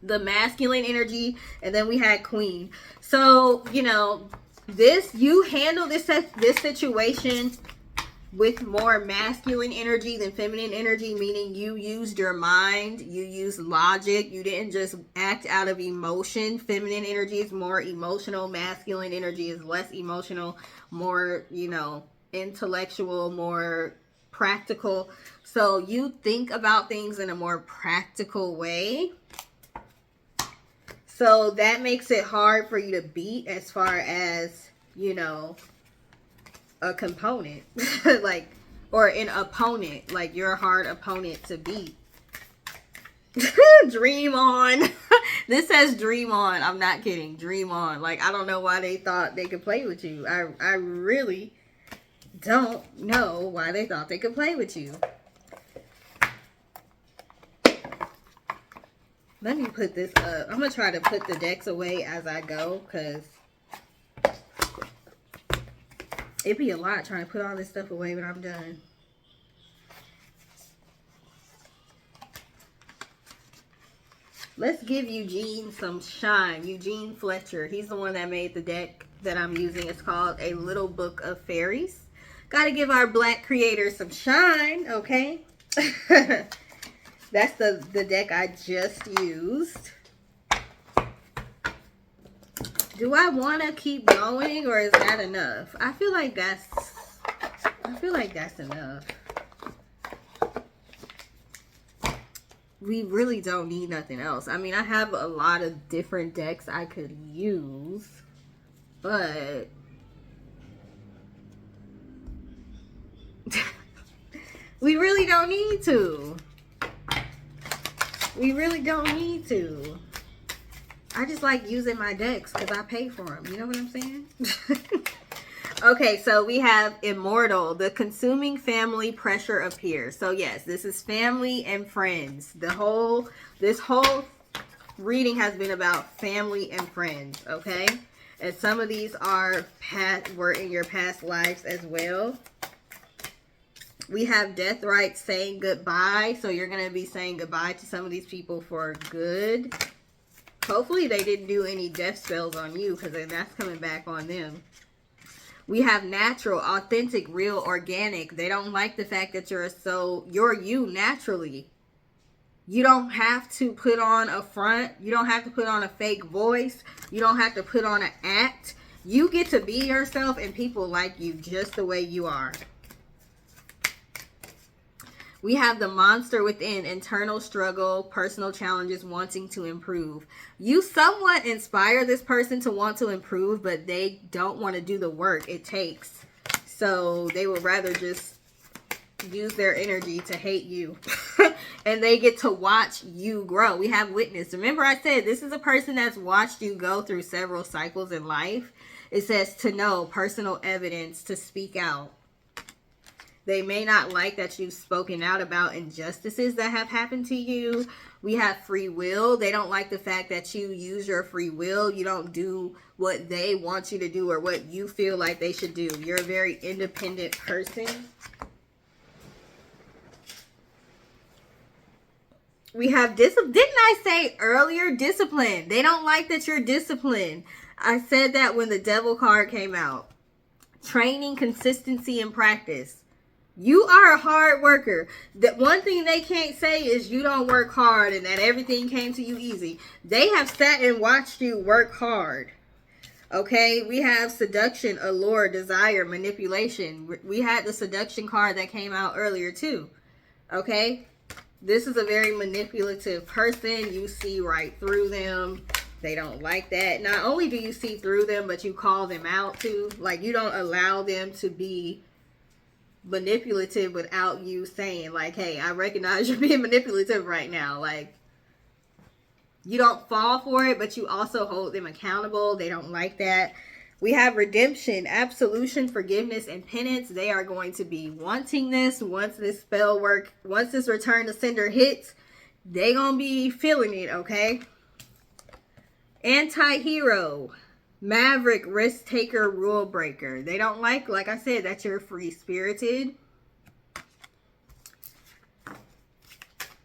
the masculine energy, and then we had queen. So, you know, you handle this situation with more masculine energy than feminine energy, meaning you used your mind, you used logic, you didn't just act out of emotion. Feminine energy is more emotional, masculine energy is less emotional, more, you know, intellectual, more practical. So you think about things in a more practical way. So that makes it hard for you to beat as far as, you know, a component like, or an opponent. Like, you're a hard opponent to beat. Dream on. This says dream on. I'm not kidding. Dream on. Like, I don't know why they thought they could play with you. I really don't know why they thought they could play with you. Let me put this up. I'm going to try to put the decks away as I go, because it'd be a lot trying to put all this stuff away when I'm done. Let's give Eugene some shine. Eugene Fletcher. He's the one that made the deck that I'm using. It's called A Little Book of Fairies. Got to give our black creators some shine, okay? That's the deck I just used. Do I want to keep going, or is that enough? I feel like that's enough. We really don't need nothing else. I mean, I have a lot of different decks I could use, but We really don't need to. We really don't need to. I just like using my decks because I pay for them. You know what I'm saying? Okay, so we have Immortal. The consuming family pressure appears. So yes, this is family and friends. This whole reading has been about family and friends, okay? And some of these were in your past lives as well. We have Death Rites, saying goodbye. So you're going to be saying goodbye to some of these people for good. Hopefully they didn't do any death spells on you, because then that's coming back on them. We have Natural, authentic, real, organic. They don't like the fact that you're you naturally. You don't have to put on a front. You don't have to put on a fake voice. You don't have to put on an act. You get to be yourself and people like you just the way you are. We have the Monster within, internal struggle, personal challenges, wanting to improve. You somewhat inspire this person to want to improve, but they don't want to do the work it takes. So they would rather just use their energy to hate you. And they get to watch you grow. We have Witness. Remember I said this is a person that's watched you go through several cycles in life. It says to know, personal evidence, to speak out. They may not like that you've spoken out about injustices that have happened to you. We have free will. They don't like the fact that you use your free will. You don't do what they want you to do or what you feel like they should do. You're a very independent person. We have discipline. Didn't I say earlier discipline? They don't like that you're disciplined. I said that when the Devil card came out. Training, consistency, and practice. You are a hard worker. The one thing they can't say is you don't work hard and that everything came to you easy. They have sat and watched you work hard. Okay, we have seduction, allure, desire, manipulation. We had the seduction card that came out earlier too. Okay, this is a very manipulative person. You see right through them. They don't like that. Not only do you see through them, but you call them out too. Like you don't allow them to be manipulative without you saying like, hey, I recognize you're being manipulative right now. Like you don't fall for it, but you also hold them accountable. They don't like that. We have redemption, absolution, forgiveness, and penance. They are going to be wanting this once this spell work, once this return to sender hits, they gonna be feeling it. Okay. Anti-hero, maverick, risk taker, rule breaker. They don't like I said, that you're free spirited.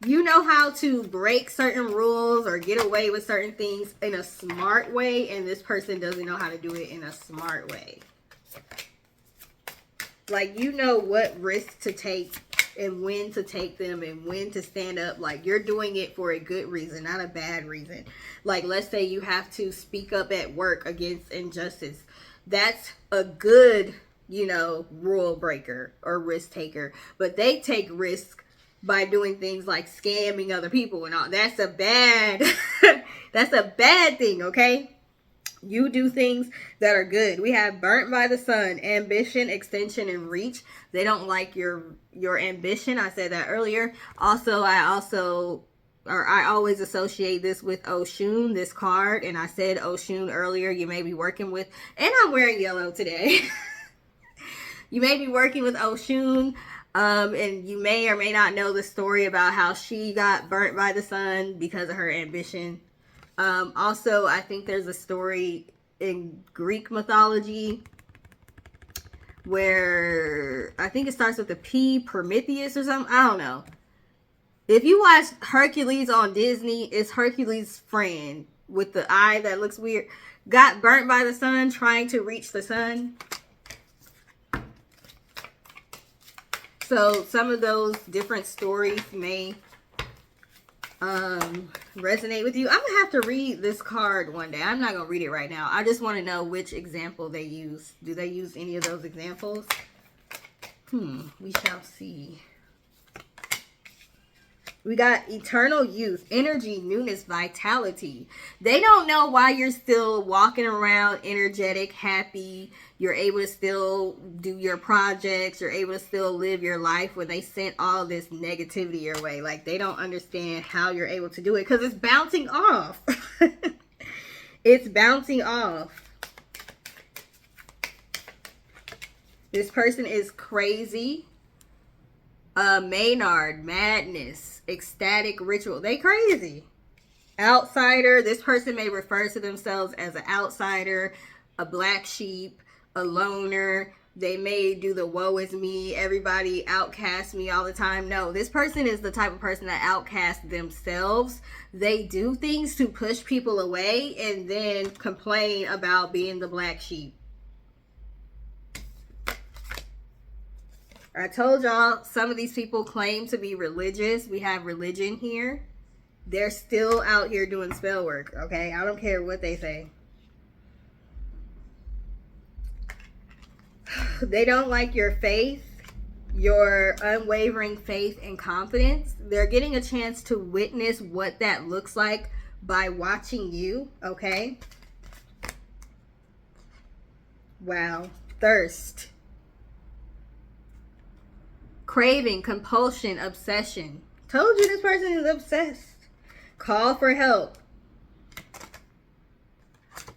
You know how to break certain rules or get away with certain things in a smart way, and this person doesn't know how to do it in a smart way. Like you know what risks to take and when to take them and when to stand up. Like you're doing it for a good reason, not a bad reason. Like let's say you have to speak up at work against injustice. That's a good, rule breaker or risk taker. But they take risk by doing things like scamming other people and all. That's a bad that's a bad thing, okay? You do things that are good. We have burnt by the sun, ambition, extension, and reach. They don't like your ambition. I said that earlier. I always associate this with Oshun, this card. And I said Oshun earlier, you may be working with, and I'm wearing yellow today. You may be working with Oshun. And you may or may not know the story about how she got burnt by the sun because of her ambition. Also, I think there's a story in Greek mythology where I think it starts with a P, Prometheus or something. I don't know. If you watch Hercules on Disney, it's Hercules' friend with the eye that looks weird. Got burnt by the sun trying to reach the sun. So some of those different stories may resonate with you. I'm gonna have to read this card one day. I'm not gonna read it right now. I just want to know which example they use. Do they use any of those examples? We shall see. We got eternal youth, energy, newness, vitality. They don't know why you're still walking around energetic, happy. You're able to still do your projects. You're able to still live your life when they sent all this negativity your way. Like, they don't understand how you're able to do it because it's bouncing off. It's bouncing off. This person is crazy. Maynard, madness, ecstatic ritual. They crazy. Outsider. This person may refer to themselves as an outsider, a black sheep, a loner. They may do the woe is me, everybody outcasts me all the time. No, this person is the type of person that outcasts themselves. They do things to push people away and then complain about being the black sheep. I told y'all some of these people claim to be religious. We have religion here. They're still out here doing spell work, okay? I don't care what they say. They don't like your faith, your unwavering faith and confidence. They're getting a chance to witness what that looks like by watching you, okay? Wow. Thirst. Craving, compulsion, obsession. Told you this person is obsessed. Call for help.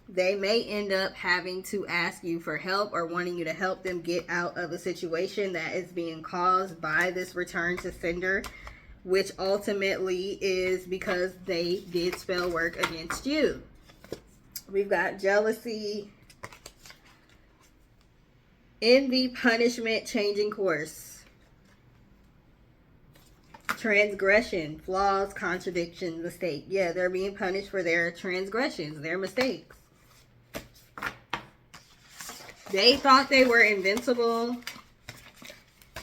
They may end up having to ask you for help or wanting you to help them get out of a situation that is being caused by this return to sender, which ultimately is because they did spell work against you. We've got jealousy, envy, punishment, changing course, transgression, flaws, contradiction, mistake. Yeah, they're being punished for their transgressions, their mistakes. They thought they were invincible.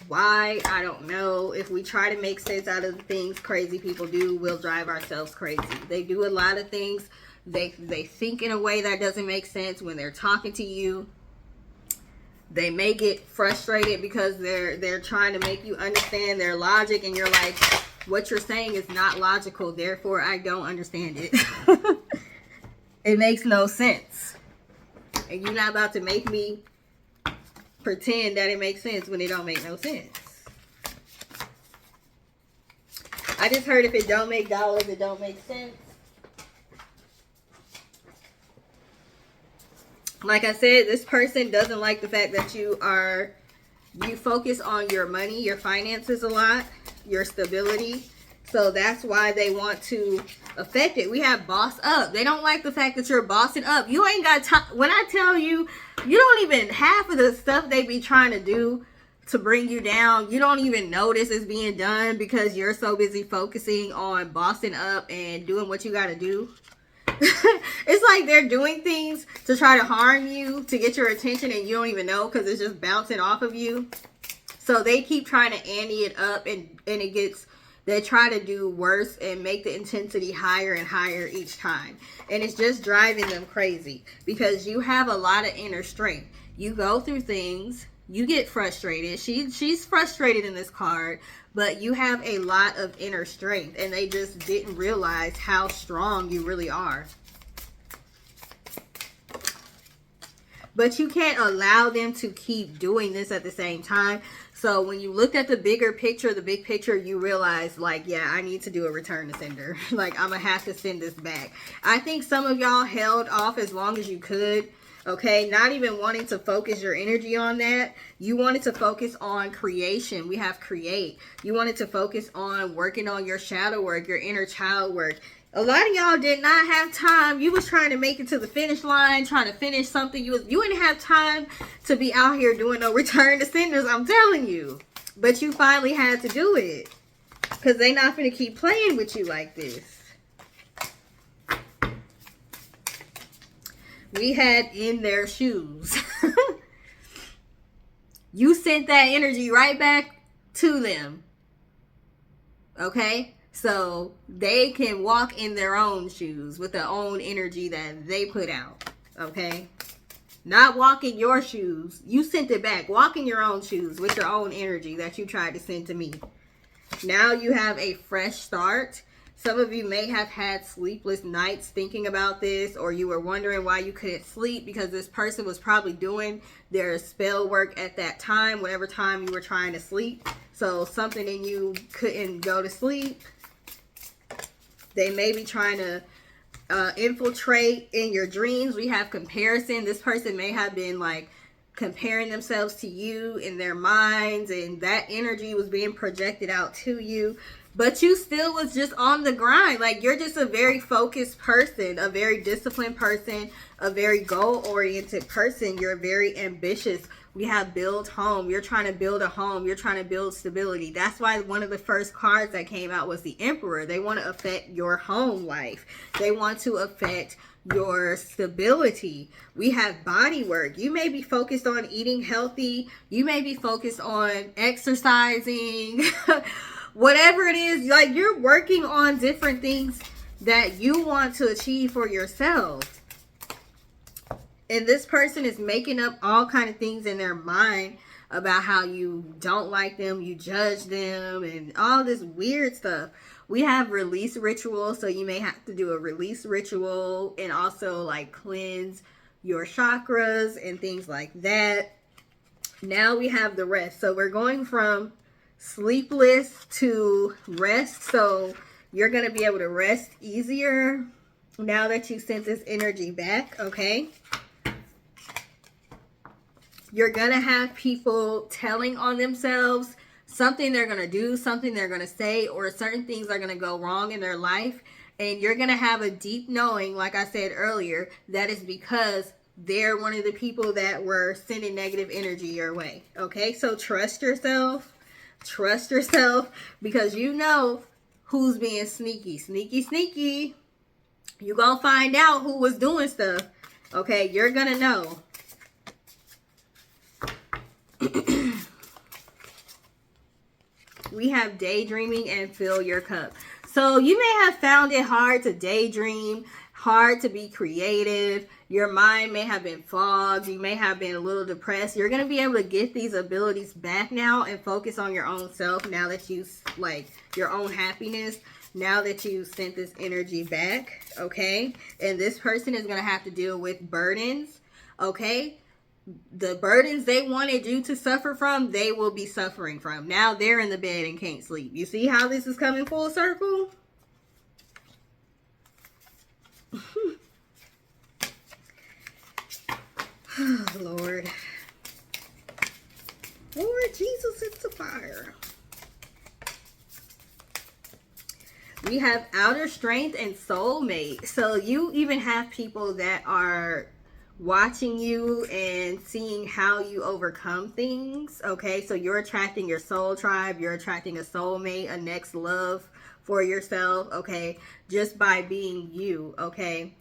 Why? I don't know. If we try to make sense out of the things crazy people do, we'll drive ourselves crazy. They do a lot of things. They think in a way that doesn't make sense when they're talking to you. They may get frustrated because they're trying to make you understand their logic, and you're like, what you're saying is not logical, therefore I don't understand it. It makes no sense. And you're not about to make me pretend that it makes sense when it don't make no sense. I just heard if it don't make dollars, it don't make sense. Like I said, this person doesn't like the fact that you focus on your money, your finances a lot, your stability. So that's why they want to affect it. We have boss up. They don't like the fact that you're bossing up. You ain't got time. When I tell you, you don't even, half of the stuff they be trying to do to bring you down, you don't even notice it's being done because you're so busy focusing on bossing up and doing what you got to do. It's like they're doing things to try to harm you, to get your attention, and you don't even know because it's just bouncing off of you. So they keep trying to ante it up, and it gets, they try to do worse and make the intensity higher and higher each time. And it's just driving them crazy because you have a lot of inner strength. You go through things, you get frustrated. She's frustrated in this card, but you have a lot of inner strength, and they just didn't realize how strong you really are. But you can't allow them to keep doing this at the same time. So when you look at the bigger picture, the big picture, you realize, like, yeah, I need to do a return to sender. Like, I'm going to have to send this back. I think some of y'all held off as long as you could. Okay, not even wanting to focus your energy on that. You wanted to focus on creation. We have create. You wanted to focus on working on your shadow work, your inner child work. A lot of y'all did not have time. You was trying to make it to the finish line, trying to finish something. You didn't have time to be out here doing no return to senders, I'm telling you. But you finally had to do it because they not going to keep playing with you like this. We had in their shoes. You sent that energy right back to them. Okay? So they can walk in their own shoes with their own energy that they put out. Okay? Not walk in your shoes. You sent it back. Walk in your own shoes with your own energy that you tried to send to me. Now you have a fresh start. Some of you may have had sleepless nights thinking about this, or you were wondering why you couldn't sleep because this person was probably doing their spell work at that time, whatever time you were trying to sleep. So something in you couldn't go to sleep. They may be trying to infiltrate in your dreams. We have comparison. This person may have been like comparing themselves to you in their minds, and that energy was being projected out to you. But you still was just on the grind. Like, you're just a very focused person, a very disciplined person, a very goal-oriented person. You're very ambitious. We have build home. You're trying to build a home. You're trying to build stability. That's why one of the first cards that came out was the Emperor. They want to affect your home life. They want to affect your stability. We have body work. You may be focused on eating healthy. You may be focused on exercising. Whatever it is, like, you're working on different things that you want to achieve for yourself. And this person is making up all kind of things in their mind about how you don't like them, you judge them, and all this weird stuff. We have release rituals, so you may have to do a release ritual and also like cleanse your chakras and things like that. Now we have the rest. So we're going from sleepless to rest. So you're going to be able to rest easier now that you sent this energy back, okay? You're going to have people telling on themselves something they're going to do, something they're going to say, or certain things are going to go wrong in their life. And you're going to have a deep knowing, like I said earlier, that is because they're one of the people that were sending negative energy your way. Okay, so trust yourself. Trust yourself, because you know who's being sneaky. Sneaky, sneaky. You're going to find out who was doing stuff. Okay, you're going to know. We have daydreaming and fill your cup. So you may have found it hard to daydream, hard to be creative. Your mind may have been fogged. You may have been a little depressed. You're going to be able to get these abilities back now and focus on your own self now that you, like, your own happiness, now that you sent this energy back, okay? And this person is going to have to deal with burdens, okay? The burdens they wanted you to suffer from, they will be suffering from. Now they're in the bed and can't sleep. You see how this is coming full circle? Oh, Lord. Lord Jesus, it's a fire. We have outer strength and soulmate. So you even have people that are watching you and seeing how you overcome things. Okay, so you're attracting your soul tribe. You're attracting a soulmate, a next love for yourself. Okay, just by being you. Okay.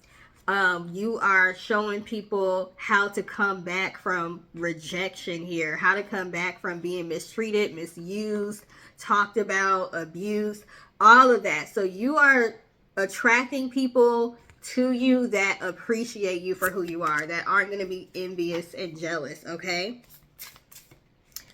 You are showing people how to come back from rejection here, how to come back from being mistreated, misused, talked about, abused, all of that. So you are attracting people to you that appreciate you for who you are, that aren't going to be envious and jealous, okay?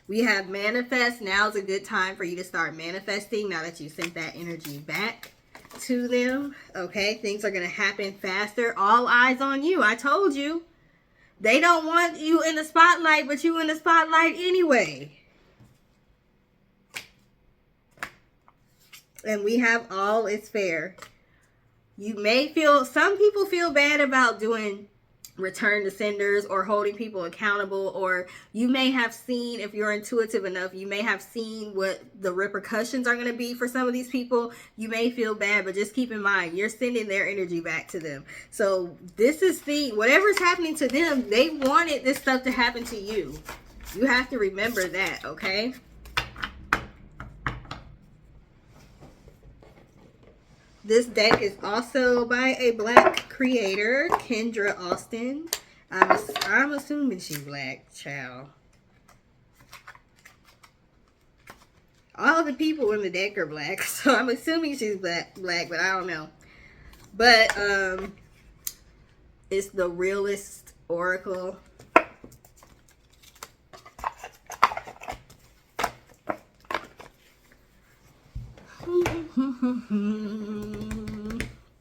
We have manifest. Now's a good time for you to start manifesting now that you sent that energy back to them, okay? Things are going to happen faster. All eyes on you. I told you. They don't want you in the spotlight, but you in the spotlight anyway. And we have all is fair. You may feel, some people feel bad about doing return to senders or holding people accountable, or you may have seen, if you're intuitive enough, you may have seen what the repercussions are going to be for some of these people. You may feel bad, but just keep in mind, you're sending their energy back to them. So this is the, whatever's happening to them, they wanted this stuff to happen to you. You have to remember that, okay? This deck is also by a black creator, Kendra Austin. I'm assuming she's black, child. All the people in the deck are black, so I'm assuming she's black, but I don't know. But it's the Realist Oracle. I'm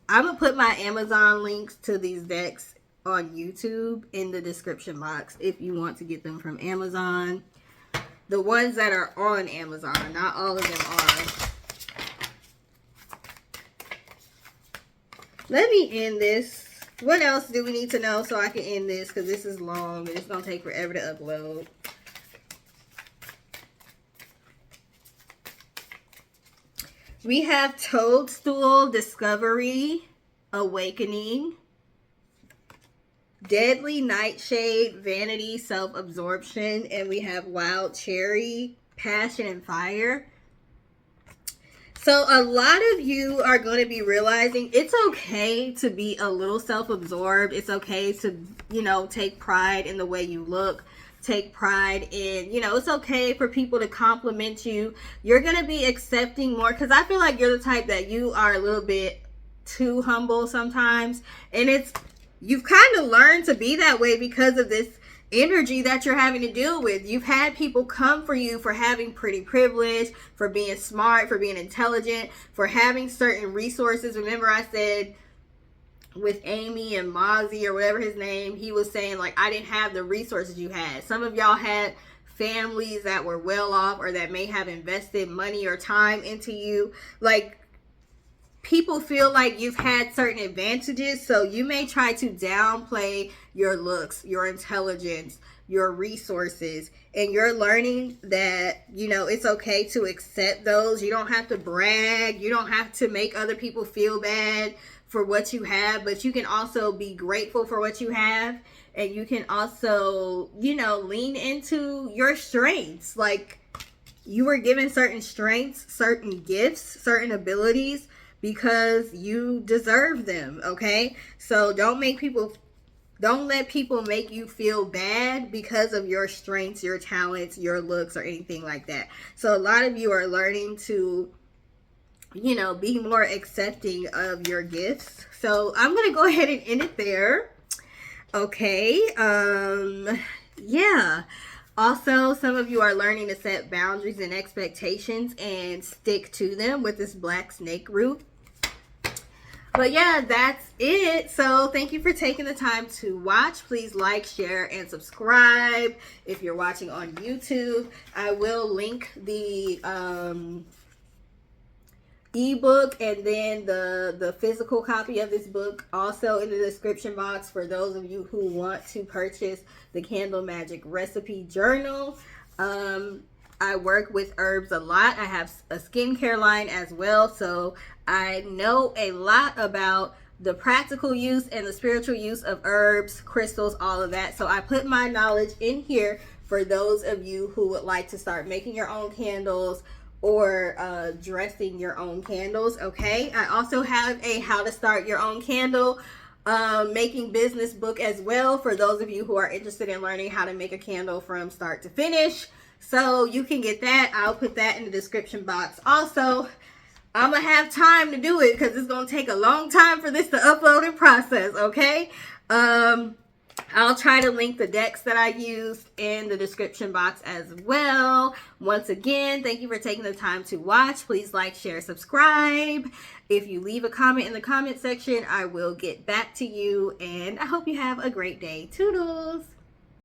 gonna put my Amazon links to these decks on YouTube in the description box if you want to get them from Amazon. The ones that are on Amazon, not all of them are. Let me end this. What else do we need to know so I can end this? Because this is long and it's going to take forever to upload. We have Toadstool, Discovery, Awakening, Deadly Nightshade, Vanity, Self-Absorption, and we have Wild Cherry, Passion and Fire. So a lot of you are going to be realizing it's okay to be a little self-absorbed. It's okay to, you know, take pride in the way you look. Take pride in, you know, it's okay for people to compliment you. You're going to be accepting more, because I feel like you're the type that you are a little bit too humble sometimes. And you've kind of learned to be that way because of this energy that you're having to deal with. You've had people come for you for having pretty privilege, for being smart, for being intelligent, for having certain resources. Remember I said with Amy and Mozzie or whatever his name, he was saying like, I didn't have the resources you had. Some of y'all had families that were well off or that may have invested money or time into you. Like, people feel like you've had certain advantages, so you may try to downplay your looks, your intelligence, your resources, and you're learning that, you know, it's okay to accept those. You don't have to brag. You don't have to make other people feel bad for what you have, but you can also be grateful for what you have, and you can also, you know, lean into your strengths. Like, you were given certain strengths, certain gifts, certain abilities, because you deserve them, okay? So don't let people make you feel bad because of your strengths, your talents, your looks, or anything like that. So a lot of you are learning to, you know, be more accepting of your gifts. So I'm going to go ahead and end it there. Okay. Yeah. Also, some of you are learning to set boundaries and expectations and stick to them with this black snake root. But yeah, that's it. So thank you for taking the time to watch. Please like, share, and subscribe if you're watching on YouTube. I will link the ebook and then the physical copy of this book also in the description box for those of you who want to purchase the Candle Magic Recipe Journal. I work with herbs a lot. I have a skincare line as well, so I know a lot about the practical use and the spiritual use of herbs, crystals, all of that. So I put my knowledge in here for those of you who would like to start making your own candles or dressing your own candles. Okay, I also have a how to start your own candle making business book as well for those of you who are interested in learning how to make a candle from start to finish. So you can get that. I'll put that in the description box. Also, I'm gonna have time to do it because it's gonna take a long time for this to upload and process. Okay, I'll try to link the decks that I used in the description box as well. Once again, thank you for taking the time to watch. Please like, share, subscribe. If you leave a comment in the comment section, I will get back to you. And I hope you have a great day. Toodles!